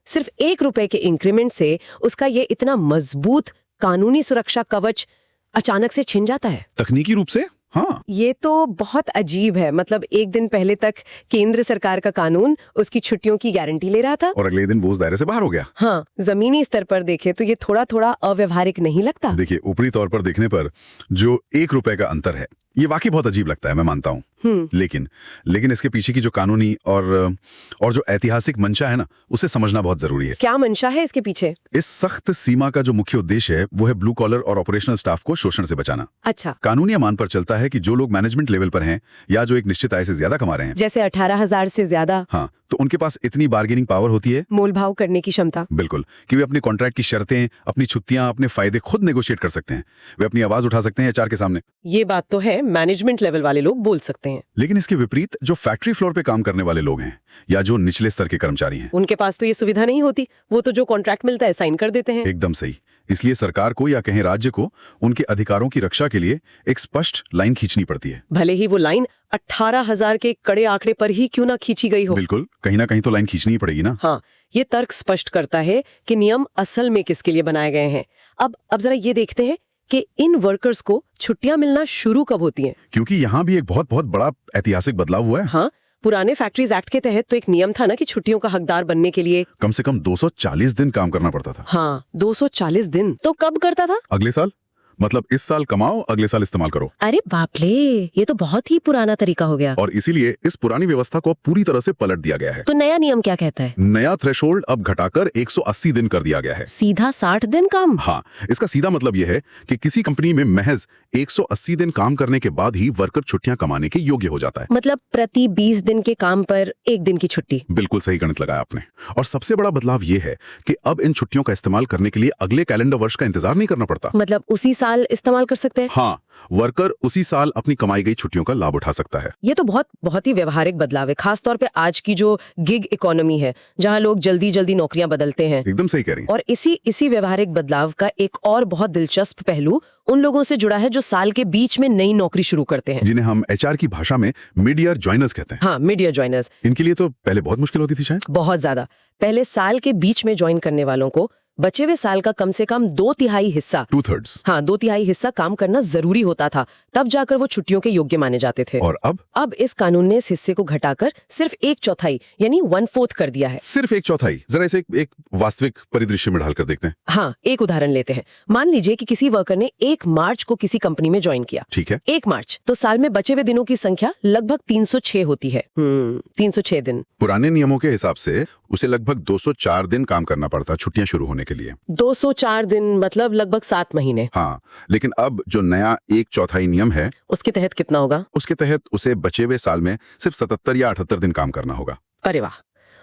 सिर्फ 1 रुपए के इंक्रीमेंट से उसका ये इतना मजबूत कानूनी सुरक्षा कवच अचानक से छिन जाता है? तकनीकी रूप से हाँ। ये तो बहुत अजीब है। मतलब एक दिन पहले तक केंद्र सरकार का कानून उसकी छुट्टियों की गारंटी ले रहा था, और अगले दिन वो उस दायरे से बाहर हो गया। हाँ, जमीनी स्तर पर देखे तो ये थोड़ा अव्यवहारिक नहीं लगता? देखिए, ऊपरी तौर पर देखने पर जो 1 रुपए का अंतर है, ये वाकई बहुत अजीब लगता है, मैं मानता हूँ। लेकिन इसके पीछे की जो कानूनी और जो ऐतिहासिक मंशा है ना, उसे समझना बहुत जरूरी है। क्या मंशा है इसके पीछे? इस सख्त सीमा का जो मुख्य उद्देश्य है वो है ब्लू कॉलर और ऑपरेशनल स्टाफ को शोषण से बचाना। अच्छा, कानूनी मान पर चलता है कि जो लोग मैनेजमेंट लेवल पर हैं या जो एक निश्चित आय से ज्यादा कमा रहे हैं, जैसे 18,000 से ज्यादा, हाँ, तो उनके पास इतनी बार्गेनिंग पावर होती है, मोल भाव करने की क्षमता, बिल्कुल, कि वे अपने कॉन्ट्रैक्ट की शर्तें, अपनी छुट्टियां, अपने फायदे खुद नेगोशिएट कर सकते हैं। वे अपनी आवाज उठा सकते हैं HR के सामने। ये बात तो है, मैनेजमेंट लेवल वाले लोग बोल सकते हैं। लेकिन इसके विपरीत जो फैक्ट्री फ्लोर पे काम करने वाले लोग हैं या जो निचले स्तर के कर्मचारी हैं, उनके पास तो ये सुविधा नहीं होती। वो तो जो कॉन्ट्रैक्ट मिलता है साइन कर देते हैं। एकदम सही। इसलिए सरकार को या कहें राज्य को उनके अधिकारों की रक्षा के लिए एक स्पष्ट लाइन खींचनी पड़ती है। भले ही वो लाइन 18,000 के कड़े आंकड़े पर ही क्यों ना खींची गई हो। बिल्कुल, कहीं ना कहीं तो लाइन खींचनी ही पड़ेगी ना। हाँ, ये तर्क स्पष्ट करता है कि नियम असल में किसके लिए बनाए गए हैं। अब जरा ये देखते हैं कि इन वर्कर्स को छुट्टियां मिलना शुरू कब होती हैं। क्योंकि यहाँ भी एक बहुत बड़ा ऐतिहासिक बदलाव हुआ है। हाँ, पुराने फैक्ट्रीज एक्ट के तहत तो एक नियम था ना कि छुट्टियों का हकदार बनने के लिए कम से कम 240 दिन काम करना पड़ता था। हाँ, 240 दिन। तो कब करता था? अगले साल, मतलब इस साल कमाओ, अगले साल इस्तेमाल करो। अरे बाप रे, ये तो बहुत ही पुराना तरीका हो गया। और इसीलिए इस पुरानी व्यवस्था को पूरी तरह से पलट दिया गया है। तो नया नियम क्या कहता है? नया थ्रेशोल्ड अब घटाकर 180 दिन कर दिया गया है। सीधा 60 दिन काम? हाँ, इसका सीधा मतलब यह है कि किसी कंपनी में महज 180 दिन काम करने के बाद ही वर्कर छुट्टियां कमाने के योग्य हो जाता है। मतलब प्रति 20 दिन के काम पर 1 दिन की छुट्टी। बिल्कुल सही गणित लगाया आपने। और सबसे बड़ा बदलाव यह है कि अब इन छुट्टियों का इस्तेमाल करने के लिए अगले कैलेंडर वर्ष का इंतजार नहीं करना पड़ता। मतलब उसी साल इस्तेमाल कर सकते हैं? हाँ, वर्कर उसी साल अपनी कमाई गई छुट्टियों का लाभ उठा सकता है। ये तो बहुत ही व्यवहारिक बदलाव है, खास तौर पे आज की जो गिग इकोनॉमी है, जहां लोग जल्दी नौकरियां बदलते हैं। एकदम सही कह रही हैं। और इसी व्यवहारिक बदलाव का एक और बहुत दिलचस्प पहलू उन लोगों से जुड़ा है जो साल के बीच में नई नौकरी शुरू करते हैं, जिन्हें हम HR की भाषा में मिड ईयर ज्वाइनर्स कहते हैं। हाँ, मिड ईयर ज्वाइनर्स। इनके लिए तो पहले बहुत मुश्किल होती थी शायद। बहुत ज्यादा। पहले साल के बीच में ज्वाइन करने वालों को बचे हुए साल का कम से कम 2/3 हिस्सा, 2/3, हाँ 2/3 हिस्सा काम करना जरूरी होता था, तब जाकर वो छुट्टियों के योग्य माने जाते थे। और अब इस कानून ने इस हिस्से को घटाकर सिर्फ 1/4 यानी 1/4 कर दिया है। सिर्फ 1/4। जरा इसे एक वास्तविक परिदृश्य में ढालकर देखते हैं। हाँ, एक उदाहरण लेते हैं। मान लीजिए कि किसी वर्कर ने 1 मार्च को किसी कंपनी में ज्वाइन किया। ठीक है। 1 मार्च, तो साल में बचे हुए दिनों की संख्या लगभग 306 होती है। 306 दिन। पुराने नियमों के हिसाब से उसे लगभग 204 दिन काम करना पड़ता छुट्टियां शुरू होने के लिए। 204 दिन मतलब लगभग 7 महीने। हाँ, लेकिन अब जो नया 1/4 नियम है, उसके तहत कितना होगा? उसके तहत उसे बचे हुए साल में सिर्फ 77 या 78 दिन काम करना होगा। अरे वाह,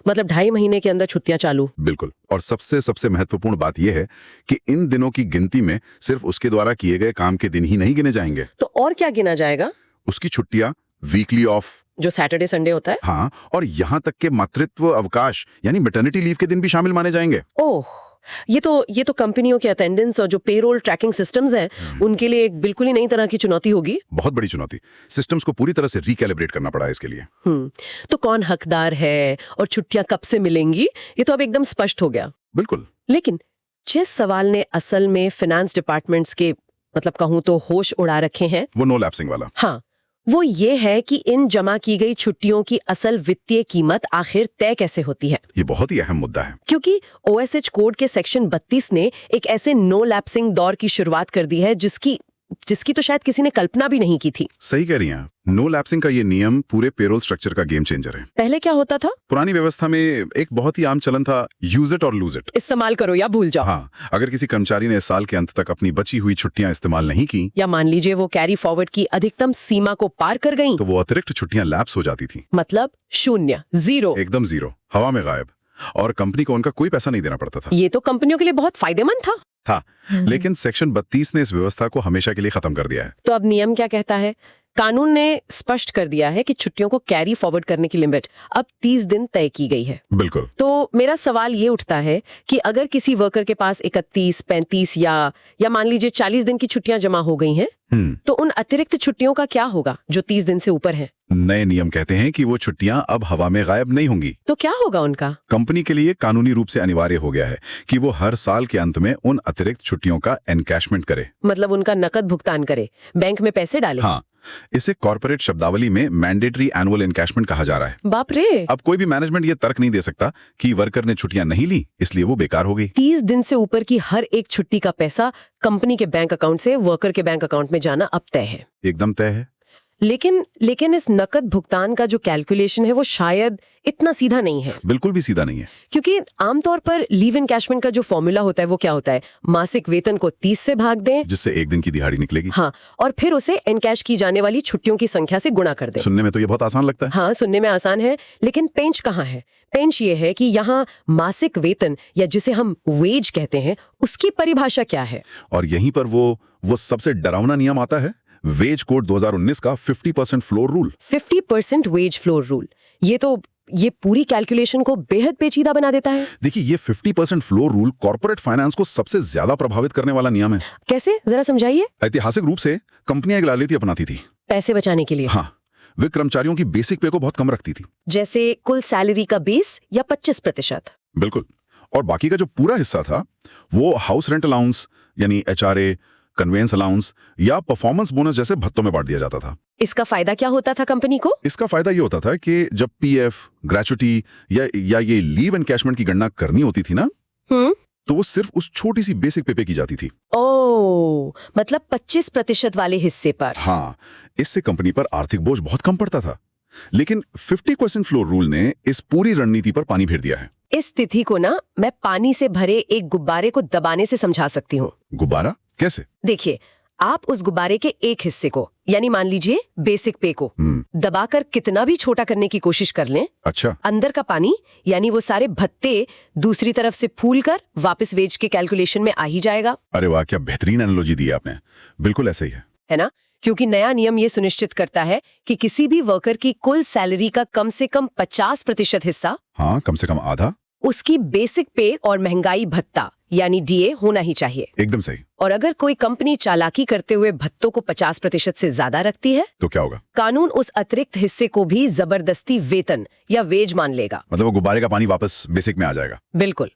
मतलब 2.5 महीने के अंदर छुट्टियां चालू। बिल्कुल। और सबसे महत्वपूर्ण बात यह है कि इन दिनों की गिनती में सिर्फ उसके द्वारा किए गए काम के दिन ही नहीं गिने जाएंगे। तो और क्या गिना जाएगा? उसकी छुट्टियां, वीकली ऑफ, जो सैटरडे संडे होता है। हाँ, और यहाँ तक के मातृत्व अवकाश यानी मैटरनिटी लीव के दिन भी शामिल माने जाएंगे। ओह, ये तो कंपनियों के अटेंडेंस और जो पेरोल ट्रैकिंग सिस्टम्स हैं उनके लिए एक बिल्कुल ही नई तरह की चुनौती होगी। बहुत बड़ी चुनौती। सिस्टम्स को पूरी तरह से रिकैलिब्रेट करना पड़ा है इसके लिए। तो कौन हकदार है और छुट्टियां कब से मिलेंगी, ये तो अब एकदम स्पष्ट हो गया। बिल्कुल। लेकिन जिस सवाल ने असल में फाइनेंस डिपार्टमेंट्स के मतलब कहूं तो होश उड़ा रखे हैं, वो नो लैप्सिंग वाला। हाँ, वो ये है कि इन जमा की गई छुट्टियों की असल वित्तीय कीमत आखिर तय कैसे होती है। ये बहुत ही अहम मुद्दा है, क्योंकि OSH कोड के सेक्शन 32 ने एक ऐसे नो लैप्सिंग दौर की शुरुआत कर दी है जिसकी तो शायद किसी ने कल्पना भी नहीं की थी। सही कह रही हैं आप। नो लैप्सिंग का ये नियम पूरे पेरोल स्ट्रक्चर का गेम चेंजर है। पहले क्या होता था? पुरानी व्यवस्था में एक बहुत ही आम चलन था, यूज इट और लूज इट, इस्तेमाल करो या भूल जाओ। हाँ, अगर किसी कर्मचारी ने साल के अंत तक अपनी बची हुई छुट्टियां इस्तेमाल नहीं की, या मान लीजिए वो कैरी फॉरवर्ड की अधिकतम सीमा को पार कर गईं, तो वो अतिरिक्त छुट्टियां लैप्स हो जाती थी। मतलब 0, 0, एकदम जीरो, हवा में गायब, और कंपनी को उनका कोई पैसा नहीं देना पड़ता था। ये तो कंपनियों के लिए बहुत फायदेमंद था। लेकिन सेक्शन 32 ने इस व्यवस्था को हमेशा के लिए खत्म कर दिया है। तो अब नियम क्या कहता है? कानून ने स्पष्ट कर दिया है कि छुट्टियों को कैरी फॉरवर्ड करने की लिमिट अब 30 दिन तय की गई है। बिल्कुल। तो मेरा सवाल ये उठता है कि अगर किसी वर्कर के पास 31, 35 या मान लीजिए 40 दिन की छुट्टियां जमा हो गई हैं, तो उन अतिरिक्त छुट्टियों का क्या होगा जो 30 दिन से ऊपर हैं? नए नियम कहते हैं कि वो छुट्टियां अब हवा में गायब नहीं होंगी। तो क्या होगा उनका? कंपनी के लिए कानूनी रूप से अनिवार्य हो गया है कि वो हर साल के अंत में उन अतिरिक्त छुट्टियों का एनकैशमेंट करे, मतलब उनका नकद भुगतान करे, बैंक में पैसे डाले। हाँ, इसे कॉर्पोरेट शब्दावली में मैंडेटरी एनुअल एनकैशमेंट कहा जा रहा है। बाप रे! अब कोई भी मैनेजमेंट ये तर्क नहीं दे सकता कि वर्कर ने छुट्टियां नहीं ली इसलिए वो बेकार हो गई। 30 दिन से ऊपर की हर एक छुट्टी का पैसा कंपनी के बैंक अकाउंट से वर्कर के बैंक अकाउंट में जाना अब तय है। एकदम तय है। लेकिन इस नकद भुगतान का जो कैलकुलेशन है वो शायद इतना सीधा नहीं है। बिल्कुल भी सीधा नहीं है, क्योंकि आमतौर पर लीव एनकैशमेंट का जो फॉर्मूला होता है वो क्या होता है? मासिक वेतन को 30 से भाग दें, जिससे एक दिन की दिहाड़ी निकलेगी। हाँ, और फिर उसे एनकैश की जाने वाली छुट्टियों की संख्या से गुणा कर दें। सुनने में तो ये बहुत आसान लगता है। हाँ, सुनने में आसान है, लेकिन पेंच कहाँ है? पेंच ये है कि यहाँ मासिक वेतन या जिसे हम वेज कहते हैं उसकी परिभाषा क्या है? और यहीं पर वो सबसे डरावना नियम आता है, वेज कोड 2019 का 50% floor rule. 50% wage floor rule. ये पूरी कैलकुलेशन को बेहद पेचीदा बना देता है। देखिए, ये 50% फ्लोर रूल कॉर्पोरेट फाइनेंस को सबसे ज्यादा प्रभावित करने वाला नियम है। कैसे, जरा समझाइए। ऐतिहासिक रूप से कंपनियां एक लालिती अपनाती थी पैसे बचाने के लिए। हाँ, वे कर्मचारियों की बेसिक पे को बहुत कम रखती थी, जैसे कुल सैलरी का 20 या 25%। बिल्कुल। और बाकी का जो पूरा हिस्सा था वो हाउस रेंट अलाउंस यानी HRA, कन्वेंस अलाउंस या परफॉर्मेंस बोनस जैसे भत्तों में बांट दिया जाता था। इसका फायदा क्या होता था कंपनी को? इसका फायदा ये होता था कि जब PF, ग्रेचुटी या ये लीव एनकैशमेंट की गणना करनी होती थी ना, तो वो सिर्फ उस छोटी सी बेसिक पे की जाती थी। ओह, मतलब 25% वाले हिस्से पर। हाँ, इससे कंपनी पर आर्थिक बोझ बहुत कम पड़ता था। लेकिन 50% फ्लोर रूल ने इस पूरी रणनीति पर पानी फेर दिया है। इस तिथि को ना मैं पानी से भरे एक गुब्बारे को दबाने से समझा सकती हूँ। गुब्बारा कैसे? देखिए, आप उस गुब्बारे के एक हिस्से को, यानी मान लीजिए बेसिक पे को, दबाकर कितना भी छोटा करने की कोशिश कर लें, अच्छा, अंदर का पानी यानी वो सारे भत्ते दूसरी तरफ से फूल कर वापस वेज के कैलकुलेशन में आ ही जाएगा। अरे वाह, क्या बेहतरीन एनालॉजी दी आपने। बिल्कुल ऐसा ही है ना? क्योंकि नया नियम ये सुनिश्चित करता है कि किसी भी वर्कर की कुल सैलरी का कम से कम 50% हिस्सा, हाँ, कम से कम आधा, उसकी बेसिक पे और महंगाई भत्ता यानी DA होना ही चाहिए। एकदम सही। और अगर कोई कंपनी चालाकी करते हुए भत्तों को 50% से ज्यादा रखती है तो क्या होगा? कानून उस अतिरिक्त हिस्से को भी जबरदस्ती वेतन या वेज मान लेगा। मतलब वो गुब्बारे का पानी वापस बेसिक में आ जाएगा। बिल्कुल।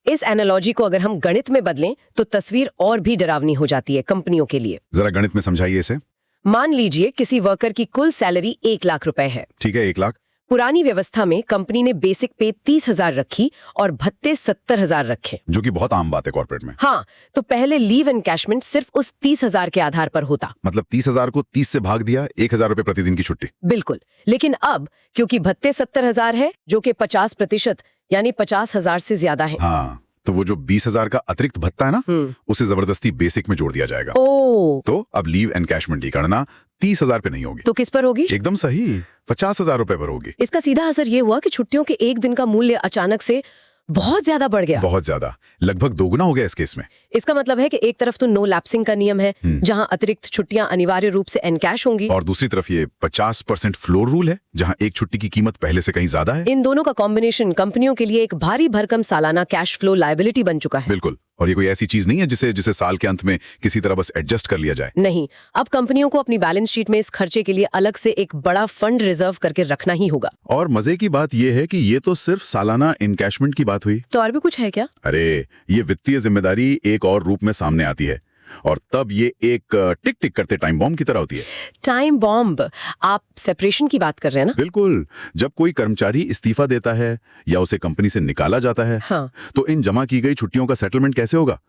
इस एनालॉजी को अगर हम गणित में बदलें तो तस्वीर और भी डरावनी हो जाती है कंपनियों के लिए। जरा गणित में समझाइए इसे। मान लीजिए किसी वर्कर की कुल सैलरी 1 लाख रुपए है। ठीक है, 1 लाख। पुरानी व्यवस्था में कंपनी ने बेसिक पे 30,000 रखी और भत्ते 70,000 रखे, जो कि बहुत आम बात है कॉर्पोरेट में। हाँ, तो पहले लीव एनकैशमेंट सिर्फ उस 30,000 के आधार पर होता। मतलब 30,000 को 30 से भाग दिया, 1,000 रुपए प्रतिदिन की छुट्टी। बिल्कुल। लेकिन अब क्योंकि भत्ते 70,000 है, जो कि 50% यानी 50,000 से ज्यादा है, हाँ, तो वो जो 20,000 का अतिरिक्त भत्ता है ना, उसे जबरदस्ती बेसिक में जोड़ दिया जाएगा। ओ, तो अब लीव एनकैशमेंट की गणना 30,000 पे नहीं होगी, तो किस पर होगी? एकदम सही, 50,000 रुपए पर होगी। इसका सीधा असर ये हुआ कि छुट्टियों के एक दिन का मूल्य अचानक से बहुत ज्यादा बढ़ गया। बहुत ज्यादा, लगभग दोगुना हो गया इस केस में। इसका मतलब है कि एक तरफ तो नो लैप्सिंग का नियम है, जहां अतिरिक्त छुट्टियां अनिवार्य रूप से एनकैश होंगी, और दूसरी तरफ ये 50% फ्लोर रूल है, जहां एक छुट्टी की कीमत पहले से कहीं ज्यादा है। इन दोनों का कॉम्बिनेशन कंपनियों के लिए एक भारी भरकम सालाना कैश फ्लो लायबिलिटी बन चुका है। बिल्कुल, और ये कोई ऐसी चीज नहीं है जिसे साल के अंत में किसी तरह बस एडजस्ट कर लिया जाए। नहीं, अब कंपनियों को अपनी बैलेंस शीट में इस खर्चे के लिए अलग से एक बड़ा फंड रिजर्व करके रखना ही होगा। और मजे की बात यह है कि ये तो सिर्फ सालाना इनकैशमेंट की बात हुई। तो और भी कुछ है क्या? अरे, ये वित्तीय जिम्मेदारी एक और रूप में सामने आती है, और तब ये एक टिक टिक करते टाइम बॉम्ब की तरह होती है। Time bomb? आप सेपरेशन की बात कर रहे हैं ना? बिल्कुल, जब कोई कर्मचारी इस्तीफा देता है या उसे कंपनी से निकाला जाता है, हाँ। तो इन जमा की गई छुट्टियों का सेटलमेंट कैसे होगा?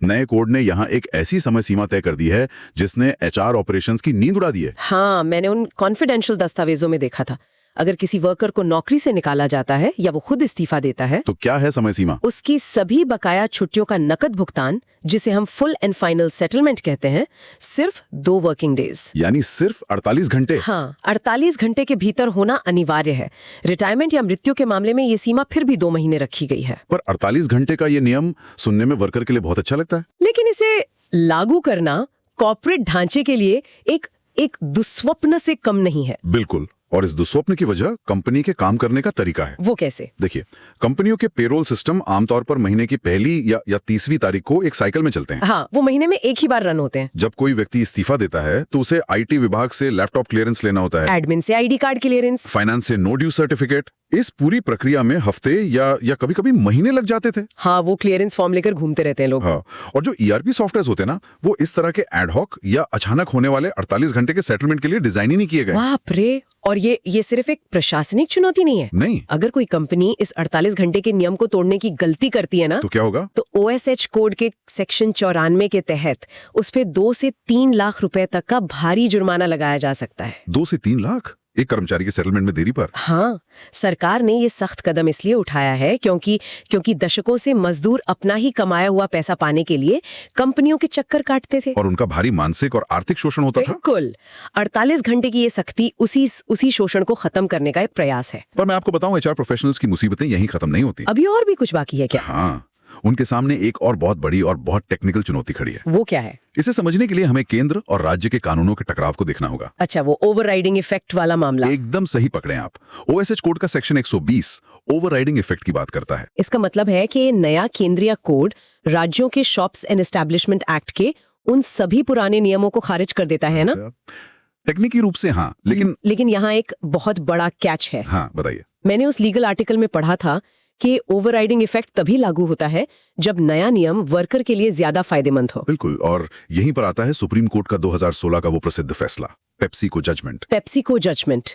नए कोड ने यहाँ एक ऐसी समय सीमा तय कर दी है जिसने एचआर ऑपरेशंस की नींद उड़ा दी है। हाँ, मैंने उन कॉन्फिडेंशियल दस्तावेजों में देखा था। अगर किसी वर्कर को नौकरी से निकाला जाता है या वो खुद इस्तीफा देता है, तो क्या है समय सीमा? उसकी सभी बकाया छुट्टियों का नकद भुगतान, जिसे हम फुल एंड फाइनल सेटलमेंट कहते हैं, सिर्फ 2 वर्किंग डेज, यानी सिर्फ 48 घंटे। हाँ, 48 घंटे के भीतर होना अनिवार्य है। रिटायरमेंट या मृत्यु के मामले में ये सीमा फिर भी 2 महीने रखी गई है। पर 48 घंटे का ये नियम सुनने में वर्कर के लिए बहुत अच्छा लगता है, लेकिन इसे लागू करना कॉर्पोरेट ढांचे के लिए एक दुस्वप्न से कम नहीं है। बिल्कुल, और इस दुस्वप्न की वजह कंपनी के काम करने का तरीका है। वो कैसे? देखिए, कंपनियों के पेरोल सिस्टम आमतौर पर महीने की पहली या 30वीं तारीख को एक साइकिल में चलते हैं। हाँ, वो महीने में एक ही बार रन होते हैं। जब कोई व्यक्ति इस्तीफा देता है तो उसे आईटी विभाग से लैपटॉप क्लियरेंस लेना होता है, एडमिन से आईडी कार्ड क्लियरेंस, फाइनेंस से नो ड्यू सर्टिफिकेट। इस पूरी प्रक्रिया में हफ्ते या कभी-कभी महीने लग जाते थे। हाँ, वो क्लियरेंस फॉर्म लेकर घूमते रहते हैं लोग। हाँ, और जो ईआरपी सॉफ्टवेयर होते हैं ना, वो इस तरह के एडहॉक या अचानक होने वाले 48 घंटे के सेटलमेंट के लिए डिजाइन ही नहीं किए गए। बाप रे! और ये सिर्फ एक प्रशासनिक चुनौती नहीं है। नहीं, अगर कोई कंपनी इस 48 घंटे के नियम को तोड़ने की गलती करती है ना, तो क्या होगा? तो ओएसएच कोड के सेक्शन 94 के तहत उस पे 2 से 3 लाख रुपए तक का भारी जुर्माना लगाया जा सकता है। 2 से 3 लाख एक कर्मचारी के सेटलमेंट में देरी पर? हाँ, सरकार ने ये सख्त कदम इसलिए उठाया है क्योंकि दशकों से मजदूर अपना ही कमाया हुआ पैसा पाने के लिए कंपनियों के चक्कर काटते थे, और उनका भारी मानसिक और आर्थिक शोषण होता था। बिल्कुल। 48 घंटे की ये सख्ती उसी शोषण को खत्म करने का एक प्रयास है। पर मैं आपको बताऊं, एचआर प्रोफेशनल्स की मुसीबतें यहीं खत्म नहीं होती। अभी और भी कुछ बाकी है क्या? हाँ, उनके सामने एक और बहुत बड़ी और बहुत टेक्निकल चुनौती खड़ी है। वो क्या है? इसे समझने के लिए हमें केंद्र और राज्य के कानूनों के टकराव को देखना होगा। अच्छा, वो ओवरराइडिंग इफेक्ट वाला मामला। एकदम सही पकड़े आप। ओएसएच कोड का सेक्शन 120 ओवरराइडिंग इफेक्ट की बात करता है। इसका मतलब है कि ये नया केंद्रीय कोड राज्यों के शॉप्स एंड एस्टैब्लिशमेंट एक्ट के उन सभी पुराने नियमों को खारिज कर देता है ना? टेक्निकी रूप से हाँ, लेकिन यहाँ एक बहुत बड़ा कैच है। हाँ, बताइए। मैंने उस लीगल आर्टिकल में पढ़ा था कि ओवरराइडिंग इफेक्ट तभी लागू होता है जब नया नियम वर्कर के लिए ज्यादा फायदेमंद हो। बिल्कुल, और यहीं पर आता है सुप्रीम कोर्ट का 2016 का वो प्रसिद्ध फैसला, पेप्सिको जजमेंट। पेप्सिको जजमेंट,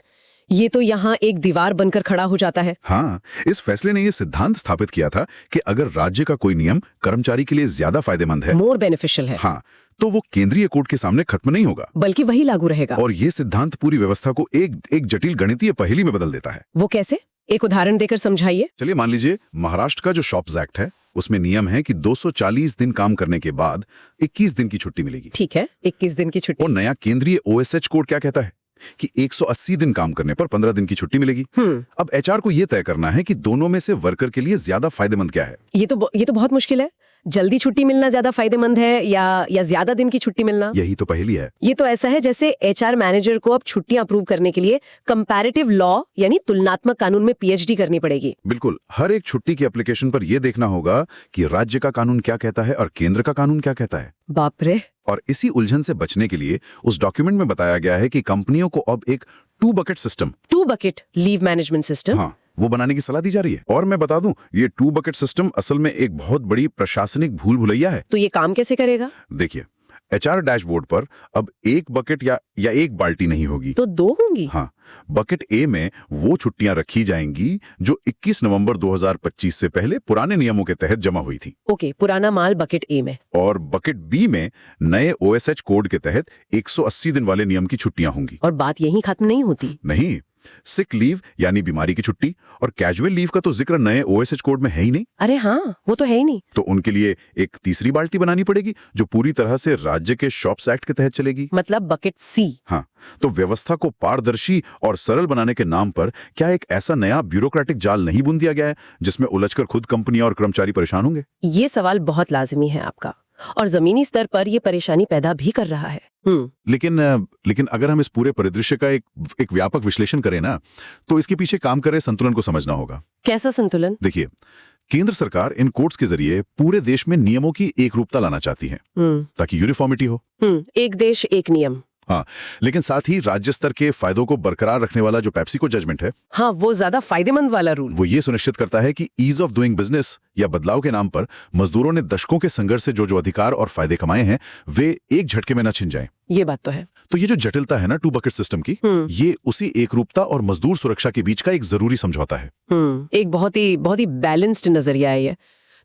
ये तो यहाँ एक दीवार बनकर खड़ा हो जाता है। हाँ, इस फैसले ने ये सिद्धांत स्थापित किया था कि अगर राज्य का कोई नियम कर्मचारी के लिए ज्यादा फायदेमंद है, मोर बेनिफिशियल है, हाँ, तो वो केंद्रीय कोर्ट के सामने खत्म नहीं होगा, बल्कि वही लागू रहेगा। और ये सिद्धांत पूरी व्यवस्था को एक जटिल गणितीय पहेली में बदल देता है। वो कैसे? एक उदाहरण देकर समझाइए। चलिए, मान लीजिए महाराष्ट्र का जो शॉप्स एक्ट है, उसमें नियम है कि 240 दिन काम करने के बाद 21 दिन की छुट्टी मिलेगी। ठीक है, 21 दिन की छुट्टी। और नया केंद्रीय ओएसएच कोड क्या कहता है कि 180 दिन काम करने पर 15 दिन की छुट्टी मिलेगी। अब एचआर को यह तय करना है कि दोनों में से वर्कर के लिए ज्यादा फायदेमंद क्या है। ये तो बहुत मुश्किल है। जल्दी छुट्टी मिलना ज्यादा फायदेमंद है या ज्यादा दिन की छुट्टी मिलना? यही तो पहेली है। ये तो ऐसा है जैसे एचआर मैनेजर को अब छुट्टियां अप्रूव करने के लिए कंपैरेटिव लॉ यानी तुलनात्मक कानून में पीएचडी करनी पड़ेगी। बिल्कुल, हर एक छुट्टी की एप्लीकेशन पर यह देखना होगा कि राज्य का कानून क्या कहता है और केंद्र का कानून क्या कहता है। बाप रे! और इसी उलझन से बचने के लिए उस डॉक्यूमेंट में बताया गया है कि कंपनियों को अब एक 2 bucket system, 2 bucket leave management system, हाँ, वो बनाने की सलाह दी जा रही है। और मैं बता दूं, ये 2 बकेट सिस्टम असल में एक बहुत बड़ी प्रशासनिक भूल भुलैया है। तो ये काम कैसे करेगा? देखिए, एचआर डैशबोर्ड पर अब एक बकेट या एक बाल्टी नहीं होगी, तो 2 होंगी। हाँ, बकेट ए में वो छुट्टियां रखी जाएंगी जो 21 नवंबर 2025 से पहले पुराने नियमों के तहत जमा हुई थी। ओके, पुराना माल बकेट ए में। और बकेट बी में नए ओएसएच कोड के तहत 180 दिन वाले नियम की छुट्टियां होंगी। और बात यहीं खत्म नहीं होती। नहीं, सिक लीव यानी बीमारी की छुट्टी और कैजुअल लीव का तो जिक्र नए ओएसएच कोड में है ही नहीं। अरे हाँ, वो तो है ही नहीं। तो उनके लिए एक तीसरी बाल्टी बनानी पड़ेगी जो पूरी तरह से राज्य के शॉप्स एक्ट के तहत चलेगी। मतलब बकेट सी। हाँ, तो व्यवस्था को पारदर्शी और सरल बनाने के नाम पर क्या एक ऐसा नया ब्यूरोक्रेटिक जाल नहीं बुन दिया गया है जिसमें उलझकर खुद कंपनियां और कर्मचारी परेशान होंगे? ये सवाल बहुत लाजिमी है आपका, और जमीनी स्तर पर ये परेशानी पैदा भी कर रहा है। लेकिन अगर हम इस पूरे परिदृश्य का एक व्यापक विश्लेषण करें ना, तो इसके पीछे काम करे संतुलन को समझना होगा। कैसा संतुलन? देखिए, केंद्र सरकार इन कोड्स के जरिए पूरे देश में नियमों की एक रूपता लाना चाहती है ताकि यूनिफॉर्मिटी हो। एक देश एक नियम। हाँ, लेकिन साथ ही राज्य स्तर के फायदों को बरकरार रखने वाला जो पेप्सिको जजमेंट है, हाँ, वो ज्यादा फायदेमंद वाला रूल। वो ये सुनिश्चित करता है कि ईज ऑफ डूइंग बिजनेस या बदलाव के नाम पर मजदूरों ने दशकों के संघर्ष से जो अधिकार और फायदे कमाए हैं वे एक झटके में न छिन जाएं। ये बात तो है। तो ये जो जटिलता है ना टू बकेट सिस्टम की, ये उसी एकरूपता और मजदूर सुरक्षा के बीच का एक जरूरी समझौता है। एक बहुत ही बैलेंस्ड नजरिया है ये।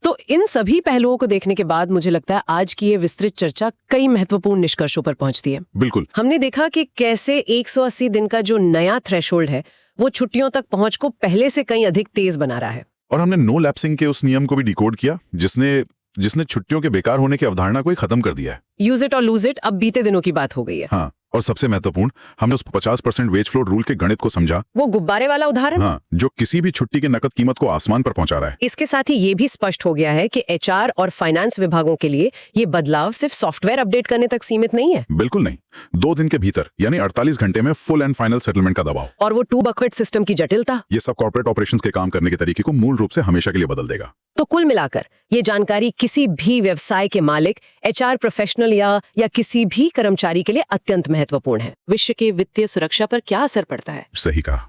तो इन सभी पहलुओं को देखने के बाद मुझे लगता है आज की ये विस्तृत चर्चा कई महत्वपूर्ण निष्कर्षों पर पहुंचती है। बिल्कुल। हमने देखा कि कैसे 180 दिन का जो नया थ्रेशोल्ड है वो छुट्टियों तक पहुंच को पहले से कहीं अधिक तेज बना रहा है। और हमने नो लैप्सिंग के उस नियम को भी डिकोड किया जिसने छुट्टियों के बेकार होने की अवधारणा को ही खत्म कर दिया है। यूज इट और लूज इट अब बीते दिनों की बात हो गई है। हाँ, और सबसे महत्वपूर्ण, हमने उस 50% वेज फ्लोट रूल के गणित को समझा। वो गुब्बारे वाला उदाहरण, हाँ, जो किसी भी छुट्टी की नकद कीमत को आसमान पर पहुंचा रहा है। इसके साथ ही ये भी स्पष्ट हो गया है कि एचआर और फाइनेंस विभागों के लिए ये बदलाव सिर्फ सॉफ्टवेयर अपडेट करने तक सीमित नहीं है। बिल्कुल नहीं, 2 दिन के भीतर यानी 48 घंटे में फुल एंड फाइनल सेटलमेंट का दबाव और वो टू बकेट सिस्टम की जटिलता, ये सब कॉर्पोरेट ऑपरेशंस के काम करने के तरीके को मूल रूप से हमेशा के लिए बदल देगा। तो कुल मिलाकर ये जानकारी किसी भी व्यवसाय के मालिक, एचआर प्रोफेशनल या किसी भी कर्मचारी के लिए अत्यंत महत्वपूर्ण है। विश्व की वित्तीय सुरक्षा पर क्या असर पड़ता है? सही कहा।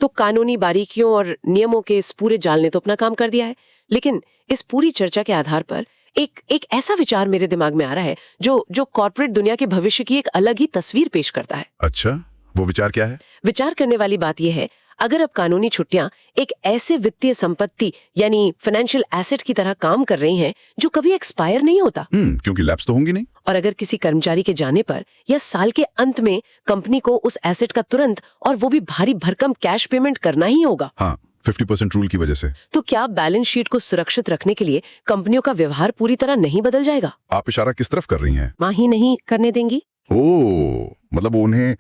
तो कानूनी बारीकियों और नियमों के इस पूरे जाल ने तो अपना काम कर दिया है, लेकिन इस पूरी चर्चा के आधार पर एक ऐसा विचार मेरे दिमाग में आ रहा है जो कॉर्पोरेट दुनिया के भविष्य की एक अलग ही तस्वीर पेश करता है। अच्छा, वो विचार क्या है? विचार करने वाली बात यह है, अगर अब कानूनी छुट्टियां एक ऐसे वित्तीय संपत्ति यानी फाइनेंशियल एसेट की तरह काम कर रही हैं जो कभी एक्सपायर नहीं होता, क्योंकि लैप्स तो होंगी नहीं, और अगर किसी कर्मचारी के जाने पर या साल के अंत में कंपनी को उस एसेट का तुरंत और वो भी भारी भरकम कैश पेमेंट करना ही होगा, हाँ, 50% रूल की वजह से, तो क्या बैलेंस शीट को सुरक्षित रखने के लिए कंपनियों का व्यवहार पूरी तरह नहीं बदल जाएगा? आप इशारा किस तरफ कर रही हैं? मां ही नहीं करने देंगी। मतलब उन्हें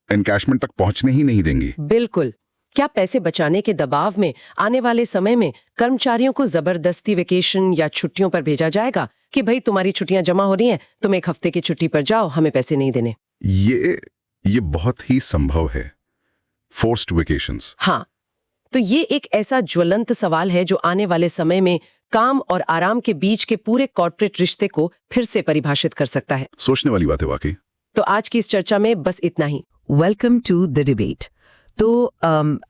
एनकैशमेंट तक पहुंचने ही नहीं देंगी। बिल्कुल। क्या पैसे बचाने के दबाव में आने वाले समय में कर्मचारियों को जबरदस्ती वेकेशन या छुट्टियों पर भेजा जाएगा कि भाई तुम्हारी छुट्टियां जमा हो रही हैं, तुम 1 हफ्ते की छुट्टी पर जाओ, हमें पैसे नहीं देने? ये बहुत ही संभव है, फोर्स्ड वेकेशंस। हाँ, तो ये एक ऐसा ज्वलंत सवाल है जो आने वाले समय में काम और आराम के बीच के पूरे कॉर्पोरेट रिश्ते को फिर से परिभाषित कर सकता है। सोचने वाली बात है वाकई। तो आज की इस चर्चा में बस इतना ही। Welcome to the debate. तो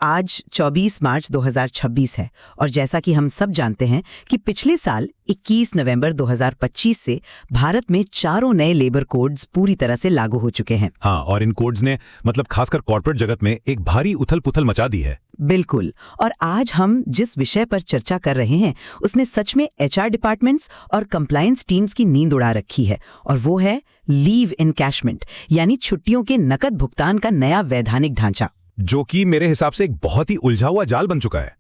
आज 24 मार्च 2026 है और जैसा कि हम सब जानते हैं कि पिछले साल 21 नवंबर 2025 से भारत में 4 नए लेबर कोड्स पूरी तरह से लागू हो चुके हैं। हाँ, और इन कोड्स ने मतलब खासकर कॉर्पोरेट जगत में एक भारी उथल-पुथल मचा दी है। बिल्कुल। और आज हम जिस विषय पर चर्चा कर रहे हैं उसने सच में एचआर डिपार्टमेंट्स और कंप्लायंस टीम्स की नींद उड़ा रखी है, और वो है लीव एनकैशमेंट यानी छुट्टियों के नकद भुगतान का नया वैधानिक ढांचा, जो कि मेरे हिसाब से एक बहुत ही उलझा हुआ जाल बन चुका है।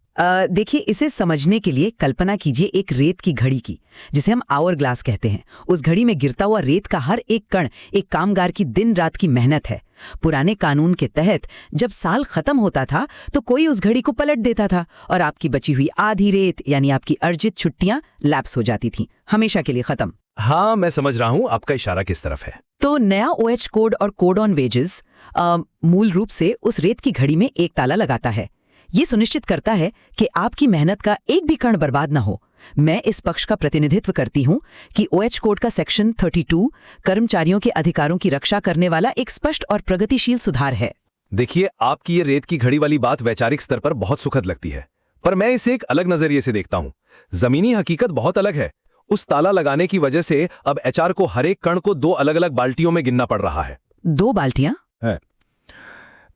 देखिए, इसे समझने के लिए कल्पना कीजिए एक रेत की घड़ी की, जिसे हम आवर ग्लास कहते हैं। उस घड़ी में गिरता हुआ रेत का हर एक कण एक कामगार की दिन रात की मेहनत है। पुराने कानून के तहत जब साल खत्म होता था तो कोई उस घड़ी को पलट देता था और आपकी बची हुई आधी रेत यानी आपकी अर्जित छुट्टियां लैप्स हो जाती थीं, हमेशा के लिए खत्म। हाँ, मैं समझ रहा हूँ आपका इशारा किस तरफ है। तो नया ओएच कोड और कोड ऑन वेजेस मूल रूप से उस रेत की घड़ी में एक ताला लगाता है। ये सुनिश्चित करता है कि आपकी मेहनत का एक भी कण बर्बाद ना हो। मैं इस पक्ष का प्रतिनिधित्व करती हूँ कि ओएच कोड का सेक्शन 32 कर्मचारियों के अधिकारों की रक्षा करने वाला एक स्पष्ट और प्रगतिशील सुधार है। देखिए, आपकी ये रेत की घड़ी वाली बात वैचारिक स्तर पर बहुत सुखद लगती है, पर मैं इसे एक अलग नजरिए से देखता हूँ। जमीनी हकीकत बहुत अलग है। उस ताला लगाने की वजह से अब एचआर को हर एक कण को 2 अलग-अलग बाल्टियों में गिनना पड़ रहा है। 2 बाल्टियां?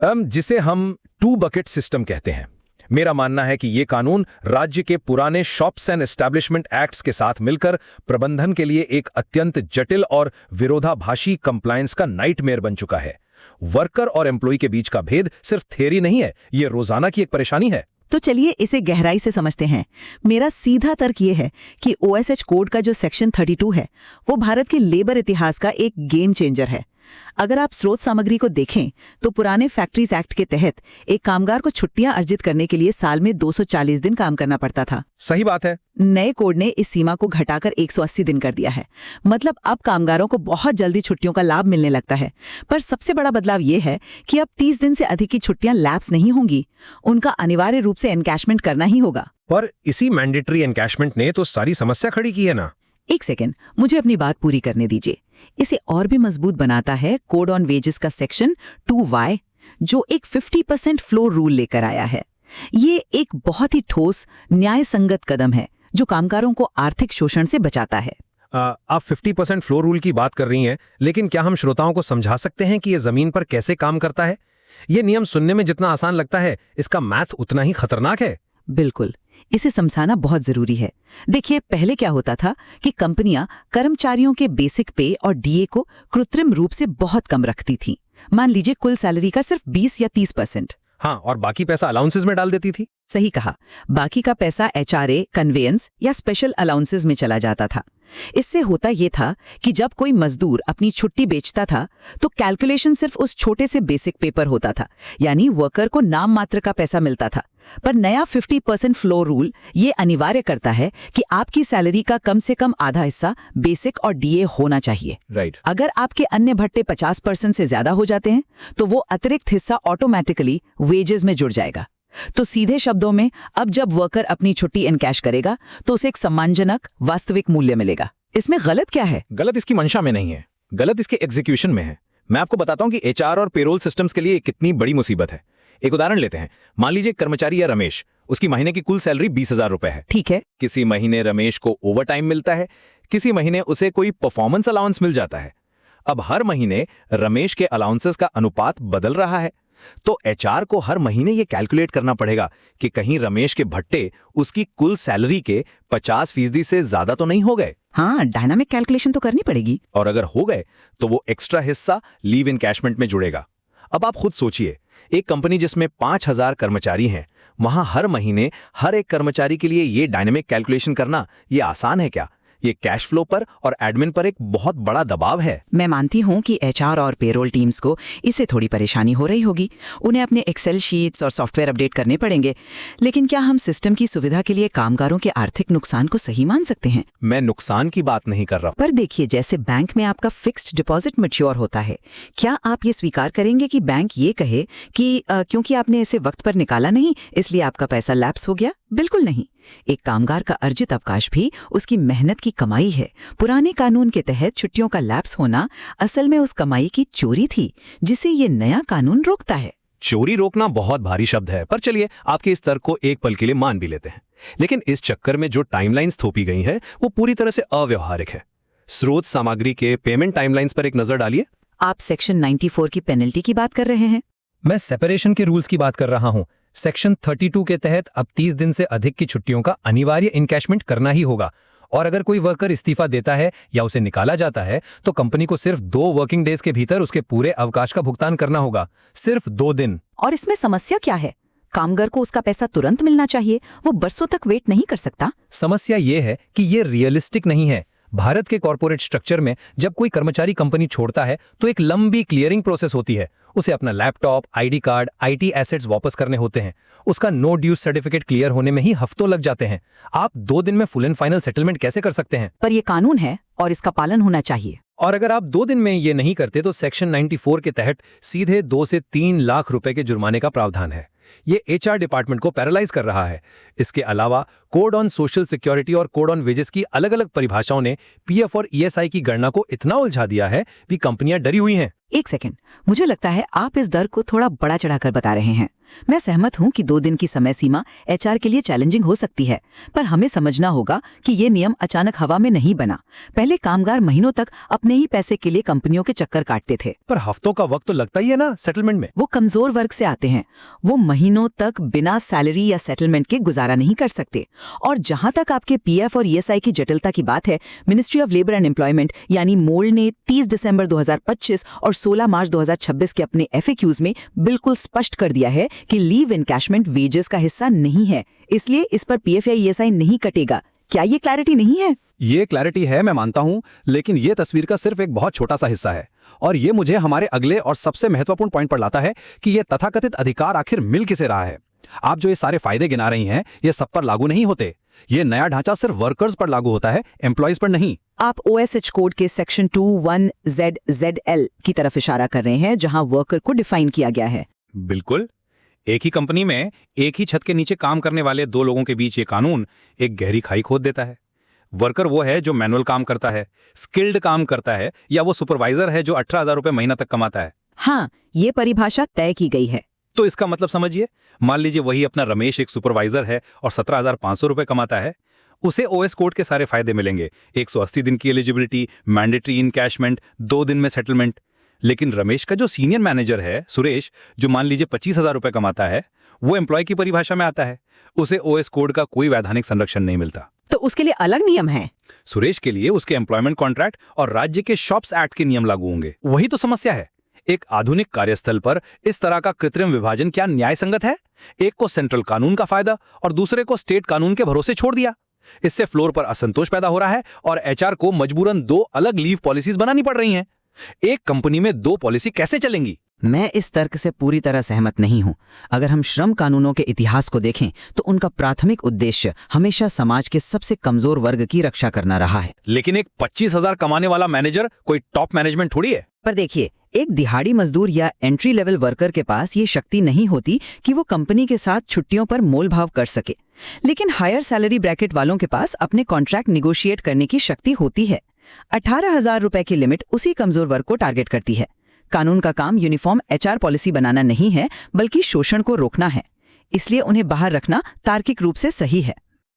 जिसे हम 2 बकेट सिस्टम कहते हैं। मेरा मानना है कि ये कानून राज्य के पुराने शॉप्स एंड एस्टैब्लिशमेंट एक्ट्स के साथ मिलकर प्रबंधन के लिए एक अत्यंत जटिल और विरोधाभासी कंप्लायंस का नाइटमेयर बन चुका है। वर्कर और एम्प्लॉय के बीच का भेद सिर्फ थ्योरी नहीं है, ये रोजाना की एक परेशानी है। तो चलिए इसे गहराई से समझते हैं। मेरा सीधा तर्क ये है कि OSH कोड का जो सेक्शन 32 है वो भारत के लेबर इतिहास का एक गेम चेंजर है। अगर आप स्रोत सामग्री को देखें तो पुराने फैक्ट्रीज एक्ट के तहत एक कामगार को छुट्टियां अर्जित करने के लिए साल में 240 दिन काम करना पड़ता था। सही बात है। नए कोड ने इस सीमा को घटाकर 180 दिन कर दिया है। मतलब अब कामगारों को बहुत जल्दी छुट्टियों का लाभ मिलने लगता है। पर सबसे बड़ा बदलाव ये है कि अब 30 दिन से अधिक की छुट्टियां लैप्स नहीं होंगी, उनका अनिवार्य रूप से एनकैशमेंट करना ही होगा। पर इसी मैंडेटरी एनकैशमेंट ने तो सारी समस्या खड़ी की है ना। एक सेकेंड, मुझे अपनी बात पूरी करने दीजिए। इसे और भी मजबूत बनाता है कोड ऑन वेजेस का सेक्शन 2Y, जो एक 50% फ्लोर रूल लेकर आया है। ये एक बहुत ही ठोस न्याय संगत कदम है जो कामगारों को आर्थिक शोषण से बचाता है। आप 50% फ्लोर रूल की बात कर रही हैं, लेकिन क्या हम श्रोताओं को समझा सकते हैं कि ये जमीन पर कैसे काम करता है? ये नियम सुनने में जितना आसान लगता है, इसका मैथ उतना ही खतरनाक है। बिल्कुल, इसे समझाना बहुत जरूरी है। देखिए, पहले क्या होता था कि कंपनियां कर्मचारियों के बेसिक पे और DA को कृत्रिम रूप से बहुत कम रखती थीं। मान लीजिए कुल सैलरी का सिर्फ 20 या 30%। हाँ, और बाकी पैसा अलाउंसेस में डाल देती थी। सही कहा, बाकी का पैसा HRA, कन्वेयंस या स्पेशल अलाउंसेस में चला जाता था। इससे होता ये था कि जब कोई मजदूर अपनी छुट्टी बेचता था तो कैलकुलेशन सिर्फ उस छोटे से बेसिक पे पर होता था, यानी वर्कर को नाम मात्र का पैसा मिलता था। पर नया 50% फ्लोर रूल ये अनिवार्य करता है कि आपकी सैलरी का कम से कम आधा हिस्सा बेसिक और DA होना चाहिए। राइट। अगर आपके अन्य भत्ते 50% से ज्यादा हो जाते हैं तो वो अतिरिक्त हिस्सा ऑटोमेटिकली वेजेस में जुड़ जाएगा। तो सीधे शब्दों में, अब जब वर्कर अपनी छुट्टी एनकैश करेगा तो उसे एक सम्मानजनक वास्तविक मूल्य मिलेगा। इसमें गलत क्या है? गलत इसकी मंशा में नहीं है, गलत इसके एग्जीक्यूशन में है। मैं आपको बताता हूं कि HR और पेरोल सिस्टम्स के लिए कितनी बड़ी मुसीबत है। एक उदाहरण लेते हैं। मान लीजिए कर्मचारी या रमेश, उसकी महीने की कुल सैलरी 20,000 रुपए है। ठीक है। किसी महीने रमेश को ओवर टाइम मिलता है, किसी महीने उसे कोई परफॉर्मेंस अलाउंस मिल जाता है। अब हर महीने रमेश के अलाउंसेस का अनुपात बदल रहा है, तो HR को हर महीने ये कैलकुलेट करना पड़ेगा कि कहीं रमेश के भट्टे उसकी कुल सैलरी के 50% से ज्यादा तो नहीं हो गए। हाँ, डायनामिक कैलकुलेशन तो करनी पड़ेगी। और अगर हो गए तो वो एक्स्ट्रा हिस्सा लीव इनकैशमेंट में जुड़ेगा। अब आप खुद सोचिए, एक कंपनी जिसमें 5,000 कर्मचारी हैं, वहां हर महीने हर एक कर्मचारी के लिए ये डायनेमिक कैलकुलेशन करना ये आसान है क्या? ये कैश फ्लो पर और एडमिन पर एक बहुत बड़ा दबाव है। मैं मानती हूँ कि HR और पेरोल टीम्स को इससे थोड़ी परेशानी हो रही होगी। उन्हें अपने एक्सेल शीट्स और सॉफ्टवेयर अपडेट करने पड़ेंगे। लेकिन क्या हम सिस्टम की सुविधा के लिए कामगारों के आर्थिक नुकसान को सही मान सकते हैं? मैं नुकसान की बात नहीं कर रहा। पर देखिए, जैसे बैंक में आपका फिक्स्ड डिपॉजिट मैच्योर होता है, क्या आप ये स्वीकार करेंगे कि बैंक ये कहे कि क्योंकि आपने इसे वक्त पर निकाला नहीं इसलिए आपका पैसा लैप्स हो गया? बिल्कुल नहीं। एक कामगार का अर्जित अवकाश भी उसकी मेहनत की कमाई है। पुराने कानून के तहत छुट्टियों का लैप्स होना असल में उस कमाई की चोरी थी, जिसे ये नया कानून रोकता है। चोरी रोकना बहुत भारी शब्द है, पर चलिए आपके इस तर्क को एक पल के लिए मान भी लेते हैं। लेकिन इस चक्कर में जो टाइमलाइंस थोपी गई हैं, वो पूरी तरह से अव्यवहारिक है। स्रोत सामग्री के पेमेंट टाइमलाइंस पर एक नजर डालिए। आप सेक्शन 94 की पेनल्टी की बात कर रहे हैं? मैं सेपरेशन के रूल्स की बात कर रहा हूं। सेक्शन 32 के तहत अब 30 दिन से अधिक की छुट्टियों का अनिवार्य इनकैशमेंट करना ही होगा। और अगर कोई वर्कर इस्तीफा देता है या उसे निकाला जाता है तो कंपनी को सिर्फ 2 वर्किंग डेज के भीतर उसके पूरे अवकाश का भुगतान करना होगा। सिर्फ 2 दिन। और इसमें समस्या क्या है? कामगार को उसका पैसा तुरंत मिलना चाहिए, वो बरसों तक वेट नहीं कर सकता। समस्या ये है कि ये रियलिस्टिक नहीं है। भारत के कॉर्पोरेट स्ट्रक्चर में जब कोई कर्मचारी कंपनी छोड़ता है तो एक लंबी क्लियरिंग प्रोसेस होती है। उसे अपना laptop, ID card, IT assets वापस करने होते हैं। उसका नो ड्यूज सर्टिफिकेट क्लियर होने में ही हफ्तों लग जाते हैं। आप 2 दिन में फुल एंड फाइनल सेटलमेंट कैसे कर सकते हैं? पर ये कानून है और इसका पालन होना चाहिए। और अगर आप 2 दिन में ये नहीं करते तो सेक्शन 94 के तहत सीधे 2 से 3 लाख रुपए के जुर्माने का प्रावधान है। ये HR डिपार्टमेंट को पैरालाइज कर रहा है। इसके अलावा कोड ऑन सोशल सिक्योरिटी और कोड ऑन वेजेस की अलग अलग परिभाषाओं ने PF और ESI की गणना को इतना उलझा दिया है कि कंपनियां डरी हुई हैं। एक सेकंड, मुझे लगता है आप इस दर को थोड़ा बड़ा चढ़ाकर बता रहे हैं। मैं सहमत हूं कि 2 दिन की समय सीमा एचआर के लिए चैलेंजिंग हो सकती है, पर हमें समझना होगा कि ये नियम अचानक हवा में नहीं बना। पहले कामगार महीनों तक अपने ही पैसे के लिए कंपनियों के चक्कर काटते थे। पर हफ्तों का वक्त तो लगता ही है ना सेटलमेंट में। वो कमजोर वर्ग से आते हैं, वो महीनों तक बिना सैलरी या सेटलमेंट के गुजारा नहीं कर सकते। और जहां तक आपके पीएफ और ईएसआई की जटिलता की बात है, ministry of labour and employment यानी मोल ने 30 दिसंबर 2025 और 16 मार्च 2026 के अपने FAQs में बिल्कुल स्पष्ट कर दिया है कि लीव इनकैशमेंट वेजेस का हिस्सा नहीं है, इसलिए इस पर पीएफ या ईएसआई नहीं कटेगा। क्या ये क्लैरिटी नहीं है? ये क्लैरिटी है, मैं मानता हूं, लेकिन ये तस्वीर का सिर्फ एक बहुत छोटा सा हिस्सा है। और ये मुझे हमारे अगले और सबसे महत्वपूर्ण पॉइंट पर लाता है कि ये तथाकथित अधिकार आखिर मिल किसे रहा है। आप जो ये सारे फायदे गिना रही हैं, ये सब पर लागू नहीं होते। ये नया ढांचा सिर्फ वर्कर्स पर लागू होता है, एम्प्लॉयज पर नहीं। आप OSH कोड के सेक्शन 21ZZL की तरफ इशारा कर रहे हैं, जहां वर्कर को डिफाइन किया गया है। बिल्कुल। एक ही कंपनी में एक ही छत के नीचे काम करने वाले 2 लोगों के बीच ये कानून एक गहरी खाई खोद देता है। वर्कर वो है जो मैनुअल काम करता है, स्किल्ड काम करता है, या वो सुपरवाइजर है जो 18,000 रुपए महीना तक कमाता है। हाँ, ये परिभाषा तय की गई है। तो इसका मतलब समझिए, मान लीजिए वही अपना रमेश एक सुपरवाइजर है और 17,500 रुपए कमाता है। उसे OS कोड के सारे फायदे मिलेंगे, 180 दिन की एलिजिबिलिटी, मैंडेटरी इनकैशमेंट, 2 दिन में सेटलमेंट। लेकिन रमेश का जो सीनियर मैनेजर है सुरेश, जो मान लीजिए 25,000 रुपए कमाता है, वो एम्प्लॉय की परिभाषा में आता है। उसे OS कोड का कोई वैधानिक संरक्षण नहीं मिलता। तो उसके लिए अलग नियम है। सुरेश के लिए उसके एम्प्लॉयमेंट कॉन्ट्रैक्ट और राज्य के शॉप्स एक्ट के नियम लागू होंगे। वही तो समस्या है। एक आधुनिक कार्यस्थल पर इस तरह का कृत्रिम विभाजन क्या न्याय संगत है? एक को सेंट्रल कानून का फायदा और दूसरे को स्टेट कानून के भरोसे छोड़ दिया। इससे फ्लोर पर असंतोष पैदा हो रहा है और HR को मजबूरन 2 अलग लीव पॉलिसीज बनानी पड़ रही हैं। एक कंपनी में 2 पॉलिसी कैसे चलेंगी? मैं इस तर्क से पूरी तरह सहमत नहीं हूं। अगर हम श्रम कानूनों के इतिहास को देखें तो उनका प्राथमिक उद्देश्य हमेशा समाज के सबसे कमजोर वर्ग की रक्षा करना रहा है। लेकिन एक 25,000 कमाने वाला मैनेजर कोई टॉप मैनेजमेंट थोड़ी है। पर देखिए, एक दिहाड़ी मजदूर या एंट्री लेवल वर्कर के पास ये शक्ति नहीं होती कि वो कंपनी के साथ छुट्टियों पर मोल भाव कर सके। लेकिन हायर सैलरी ब्रैकेट वालों के पास अपने कॉन्ट्रैक्ट निगोशिएट करने की शक्ति होती है। 18,000 रुपए की लिमिट उसी कमजोर वर्ग को टारगेट करती है। कानून का काम यूनिफॉर्म HR पॉलिसी बनाना नहीं है, बल्कि शोषण को रोकना है। इसलिए उन्हें बाहर रखना तार्किक रूप से सही है।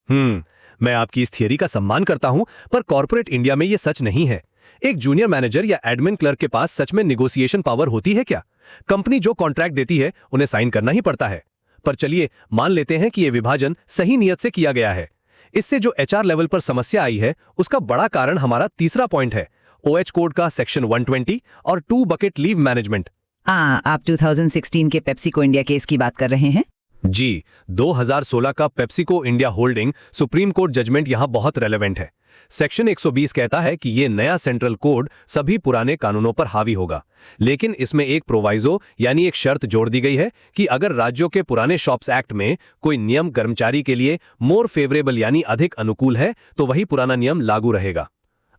मैं आपकी इस थियरी का सम्मान करता हूं, पर कॉर्पोरेट इंडिया में ये सच नहीं है। एक जूनियर मैनेजर या एडमिन क्लर्क के पास सच में निगोसिएशन पावर होती है क्या? कंपनी जो कॉन्ट्रैक्ट देती है उन्हें साइन करना ही पड़ता है। पर चलिए मान लेते हैं कि यह विभाजन सही नियत से किया गया है। इससे जो HR लेवल पर समस्या आई है, उसका बड़ा कारण हमारा तीसरा पॉइंट है, OH कोड का सेक्शन 120 और 2 बकेट लीव मैनेजमेंट। आप 2016 के पेप्सिको इंडिया केस की बात कर रहे हैं? जी, 2016 का PepsiCo India holding Supreme Court judgment यहां बहुत रेलेवेंट है। सेक्शन 120 कहता है कि ये नया सेंट्रल कोड सभी पुराने कानूनों पर हावी होगा, लेकिन इसमें एक प्रोवाइजो यानी एक शर्त जोड़ दी गई है कि अगर राज्यों के पुराने शॉप्स एक्ट में कोई नियम कर्मचारी के लिए मोर फेवरेबल यानी अधिक अनुकूल है, तो वही पुराना नियम लागू रहेगा।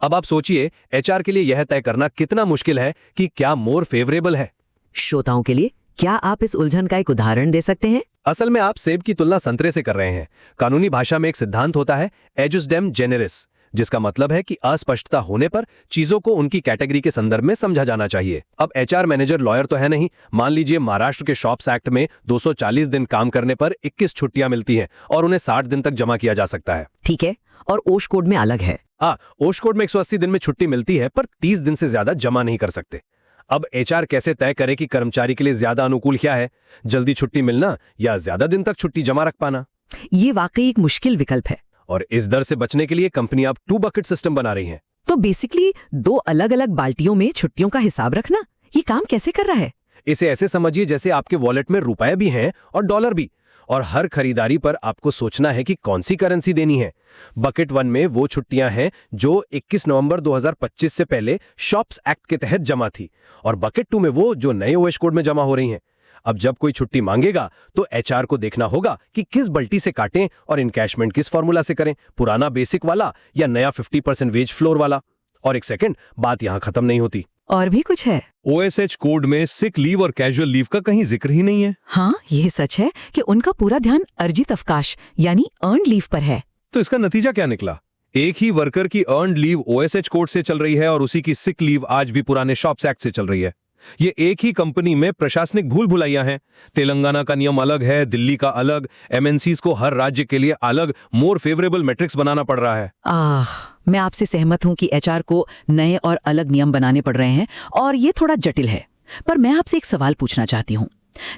अब आप सोचिए, HR के लिए यह तय करना कितना मुश्किल है कि क्या मोर फेवरेबल है। श्रोताओं के लिए क्या आप इस उलझन का एक उदाहरण दे सकते हैं? असल में आप सेब की तुलना संतरे से कर रहे हैं। कानूनी भाषा में एक सिद्धांत होता है एजुस्डेम जेनेरिस, जिसका मतलब है कि अस्पष्टता होने पर चीजों को उनकी कैटेगरी के संदर्भ में समझा जाना चाहिए। अब HR मैनेजर लॉयर तो है नहीं। मान लीजिए महाराष्ट्र के शॉप्स एक्ट में 240 दिन काम करने पर 21 छुट्टियां मिलती हैं और उन्हें 60 दिन तक जमा किया जा सकता है। ठीक है, और OSH कोड में अलग है। OSH कोड में 180 दिन में छुट्टी मिलती है, पर 30 दिन से ज्यादा जमा नहीं कर सकते। अब HR कैसे तय करे कि कर्मचारी के लिए ज्यादा अनुकूल क्या है, जल्दी छुट्टी मिलना या ज्यादा दिन तक छुट्टी जमा रख पाना? ये वाकई एक मुश्किल विकल्प है। और इस दर से बचने के लिए कंपनी अब 2 बकेट सिस्टम बना रही है। तो बेसिकली 2 अलग अलग बाल्टियों में छुट्टियों का हिसाब रखना, ये काम कैसे कर रहा है? इसे ऐसे समझिए जैसे आपके वॉलेट में रुपए भी हैं और डॉलर भी, और हर खरीदारी पर आपको सोचना है कि कौन सी करेंसी देनी है। बकेट 1 में वो छुट्टियां हैं जो 21 नवंबर 2025 से पहले शॉप्स एक्ट के तहत जमा थी, और बकेट 2 में वो जो नए OH कोड में जमा हो रही हैं। अब जब कोई छुट्टी मांगेगा तो HR को देखना होगा कि किस बल्टी से काटें और इनकैशमेंट किस फॉर्मूला से करें, पुराना बेसिक वाला या नया 50% वेज फ्लोर वाला। और एक सेकंड, बात यहां खत्म नहीं होती। और भी कुछ है। OSH कोड में सिक लीव और कैजुअल लीव का कहीं जिक्र ही नहीं है। हाँ, ये सच है कि उनका पूरा ध्यान अर्जित अवकाश यानी अर्न्ड लीव पर है। तो इसका नतीजा क्या निकला? एक ही वर्कर की अर्न्ड लीव OSH कोड से चल रही है और उसी की सिक लीव आज भी पुराने शॉप्स एक्ट से चल रही है। ये एक ही कंपनी में प्रशासनिक भूल भुलैया हैं। तेलंगाना का नियम अलग है, दिल्ली का अलग, एमएनसीज को हर राज्य के लिए अलग मोर फेवरेबल मैट्रिक्स बनाना पड़ रहा है। मैं आपसे सहमत हूं कि एचआर को नए और अलग नियम बनाने पड़ रहे हैं और ये थोड़ा जटिल है। पर मैं आपसे एक सवाल पूछना चाहती हूं।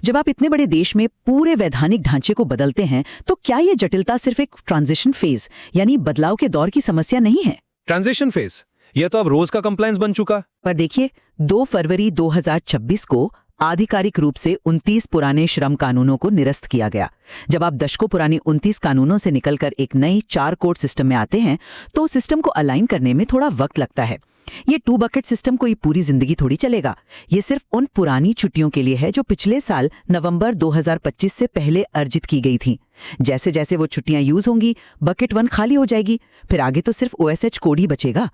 जब आप इतने बड़े देश में पूरे वैधानिक ढांचे को बदलते हैं तो क्या ये जटिलता सिर्फ एक ट्रांजिशन फेज यानी बदलाव के दौर की समस्या नहीं है? ट्रांजिशन फेज यह तो अब रोज का कंप्लायंस बन चुका। पर देखिए, 2 फरवरी 2026 को आधिकारिक रूप से 29 पुराने श्रम कानूनों को निरस्त किया गया। जब आप दशकों पुरानी 29 कानूनों से निकलकर एक नई 4 कोड सिस्टम में आते हैं तो सिस्टम को अलाइन करने में थोड़ा वक्त लगता है। ये 2 बकेट सिस्टम कोई पूरी जिंदगी थोड़ी चलेगा। ये सिर्फ उन पुरानी छुट्टियों के लिए है जो पिछले साल नवंबर 2025 से पहले अर्जित की गई थीं। जैसे जैसे वो छुट्टियां यूज होंगी, बकेट 1 खाली हो जाएगी, फिर आगे तो सिर्फ OSH कोड ही बचेगा।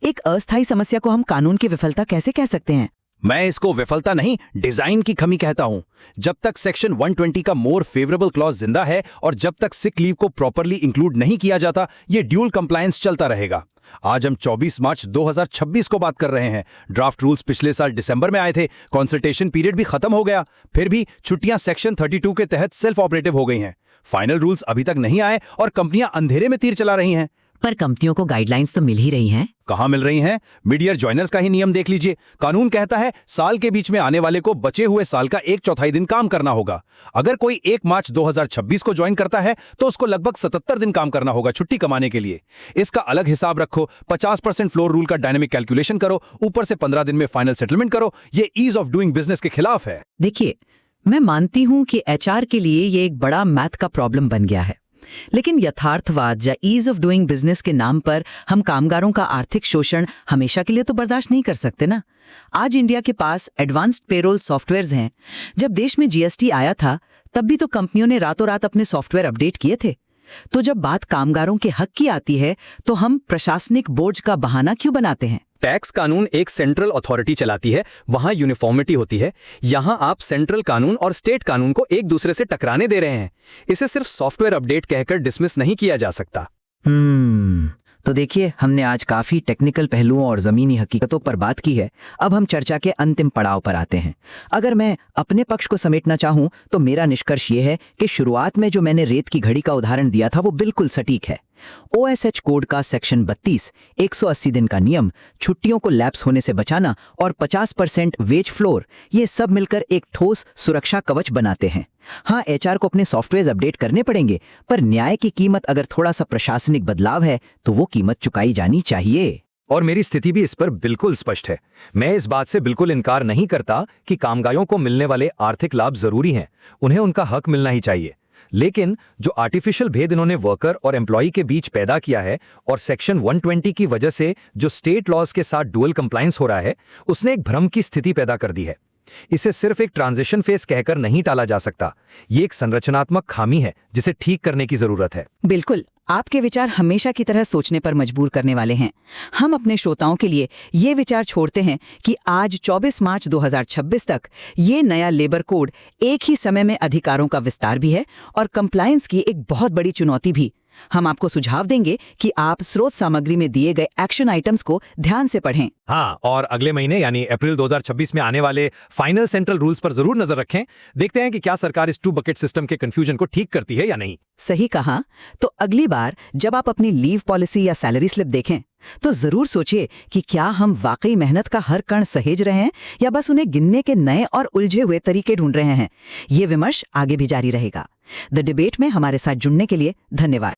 एक अस्थायी समस्या को हम कानून की विफलता कैसे कह सकते हैं? मैं इसको विफलता नहीं, डिजाइन की कमी कहता हूं। जब तक सेक्शन 120 का मोर फेवरेबल क्लॉज जिंदा है और जब तक सिक लीव को प्रॉपरली इंक्लूड नहीं किया जाता, ये ड्यूल कंप्लायंस चलता रहेगा। आज हम 24 मार्च 2026 को बात कर रहे हैं। ड्राफ्ट रूल्स पिछले साल दिसंबर में आए थे, कंसल्टेशन पीरियड भी खत्म हो गया, फिर भी छुट्टियां सेक्शन 32 के तहत सेल्फ ऑपरेटिव हो गई हैं। फाइनल रूल्स अभी तक नहीं आए और कंपनियां अंधेरे में तीर चला रही हैं। पर कंपनियों को गाइडलाइंस तो मिल ही रही हैं। कहां मिल रही हैं? मिड-ईयर जॉइनर्स का ही नियम देख लीजिए। कानून कहता है साल के बीच में आने वाले को बचे हुए साल का 1/4 दिन काम करना होगा। अगर कोई 1 मार्च 2026 को ज्वाइन करता है तो उसको लगभग 77 दिन काम करना होगा छुट्टी कमाने के लिए। इसका अलग हिसाब रखो, 50% फ्लोर रूल का डायनेमिक कैलकुलेशन करो, ऊपर से 15 दिन में फाइनल सेटलमेंट करो। ये ईज ऑफ डूइंग बिजनेस के खिलाफ है। देखिए, मैं मानती हूं कि एचआर के लिए ये एक बड़ा मैथ का प्रॉब्लम बन गया है, लेकिन यथार्थवाद या ईज ऑफ डूइंग बिजनेस के नाम पर हम कामगारों का आर्थिक शोषण हमेशा के लिए तो बर्दाश्त नहीं कर सकते ना। आज इंडिया के पास एडवांस्ड पेरोल सॉफ्टवेयर्स हैं। जब देश में जीएसटी आया था तब भी तो कंपनियों ने रातों रात अपने सॉफ्टवेयर अपडेट किए थे। तो जब बात कामगारों के हक की आती है तो हम प्रशासनिक बोझ का बहाना क्यों बनाते हैं? टैक्स कानून एक सेंट्रल अथॉरिटी चलाती है, वहां यूनिफॉर्मिटी होती है। यहां आप सेंट्रल कानून और स्टेट कानून को एक दूसरे से टकराने दे रहे हैं। इसे सिर्फ सॉफ्टवेयर अपडेट कहकर डिसमिस नहीं किया जा सकता। तो देखिए, हमने आज काफी टेक्निकल पहलुओं और जमीनी हकीकतों पर बात की है। अब हम चर्चा के अंतिम पड़ाव पर आते हैं। अगर मैं अपने पक्ष को समेटना चाहूं तो मेरा निष्कर्ष ये है कि शुरुआत में जो मैंने रेत की घड़ी का उदाहरण दिया था वो बिल्कुल सटीक है। OSH कोड का सेक्शन 32, 180 दिन का नियम, छुट्टियों को लैप्स होने से बचाना और 50% वेज फ्लोर, ये सब मिलकर एक ठोस सुरक्षा कवच बनाते हैं। हाँ, एचआर को अपने सॉफ्टवेयर अपडेट करने पड़ेंगे, पर न्याय की कीमत अगर थोड़ा सा प्रशासनिक बदलाव है तो वो कीमत चुकाई जानी चाहिए। और मेरी स्थिति भी इस पर बिल्कुल स्पष्ट है। मैं इस बात से बिल्कुल इनकार नहीं करता कि कामगारों को मिलने वाले आर्थिक लाभ जरूरी हैं, उन्हें उनका हक मिलना ही चाहिए। लेकिन जो आर्टिफिशियल भेद इन्होंने वर्कर और एम्प्लॉई के बीच पैदा किया है और सेक्शन 120 की वजह से जो स्टेट लॉज के साथ डुअल कंप्लायंस हो रहा है, उसने एक भ्रम की स्थिति पैदा कर दी है। इसे सिर्फ एक ट्रांजिशन फेज कहकर नहीं टाला जा सकता। ये एक संरचनात्मक खामी है जिसे ठीक करने की जरूरत है। बिल्कुल, आपके विचार हमेशा की तरह सोचने पर मजबूर करने वाले हैं। हम अपने श्रोताओं के लिए ये विचार छोड़ते हैं कि आज 24 मार्च 2026 तक ये नया लेबर कोड एक ही समय में अधिकारों का विस्तार भी है और कंप्लायंस की एक बहुत बड़ी चुनौती भी। हम आपको सुझाव देंगे कि आप स्रोत सामग्री में दिए गए एक्शन आइटम्स को ध्यान से पढ़ें। हाँ, और अगले महीने यानी अप्रैल 2026 में आने वाले फाइनल सेंट्रल रूल्स पर जरूर नजर रखें। देखते हैं कि क्या सरकार इस 2 बकेट सिस्टम के कंफ्यूजन को ठीक करती है या नहीं। सही कहा। तो अगली बार जब आप अपनी लीव पॉलिसी या सैलरी स्लिप देखें तो जरूर सोचिए कि क्या हम वाकई मेहनत का हर कण सहेज रहे हैं या बस उन्हें गिनने के नए और उलझे हुए तरीके ढूंढ रहे हैं। ये विमर्श आगे भी जारी रहेगा। द डिबेट में हमारे साथ जुड़ने के लिए धन्यवाद।